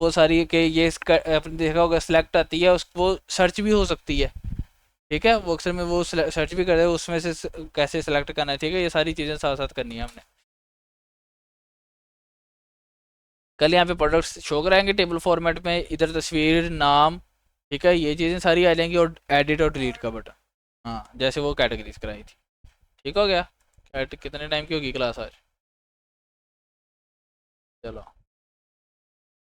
वो सारी कि ये आपने देखा होगा सिलेक्ट आती है, उस वो सर्च भी हो सकती है। ठीक है, वो अक्सर में वो सर्च भी कर रहे हैं, उसमें से कैसे सिलेक्ट करना है। ठीक है, ये सारी चीज़ें साथ साथ करनी है हमने। कल यहाँ पे प्रोडक्ट्स शो कराएंगे टेबल फॉर्मेट में, इधर तस्वीर नाम। ठीक है, ये चीज़ें सारी आ जाएंगी, और एडिट और डिलीट का बटन, हाँ जैसे वो कैटेगरीज कराई थी। ठीक हो गया, कितने टाइम की होगी क्लास आज, चलो।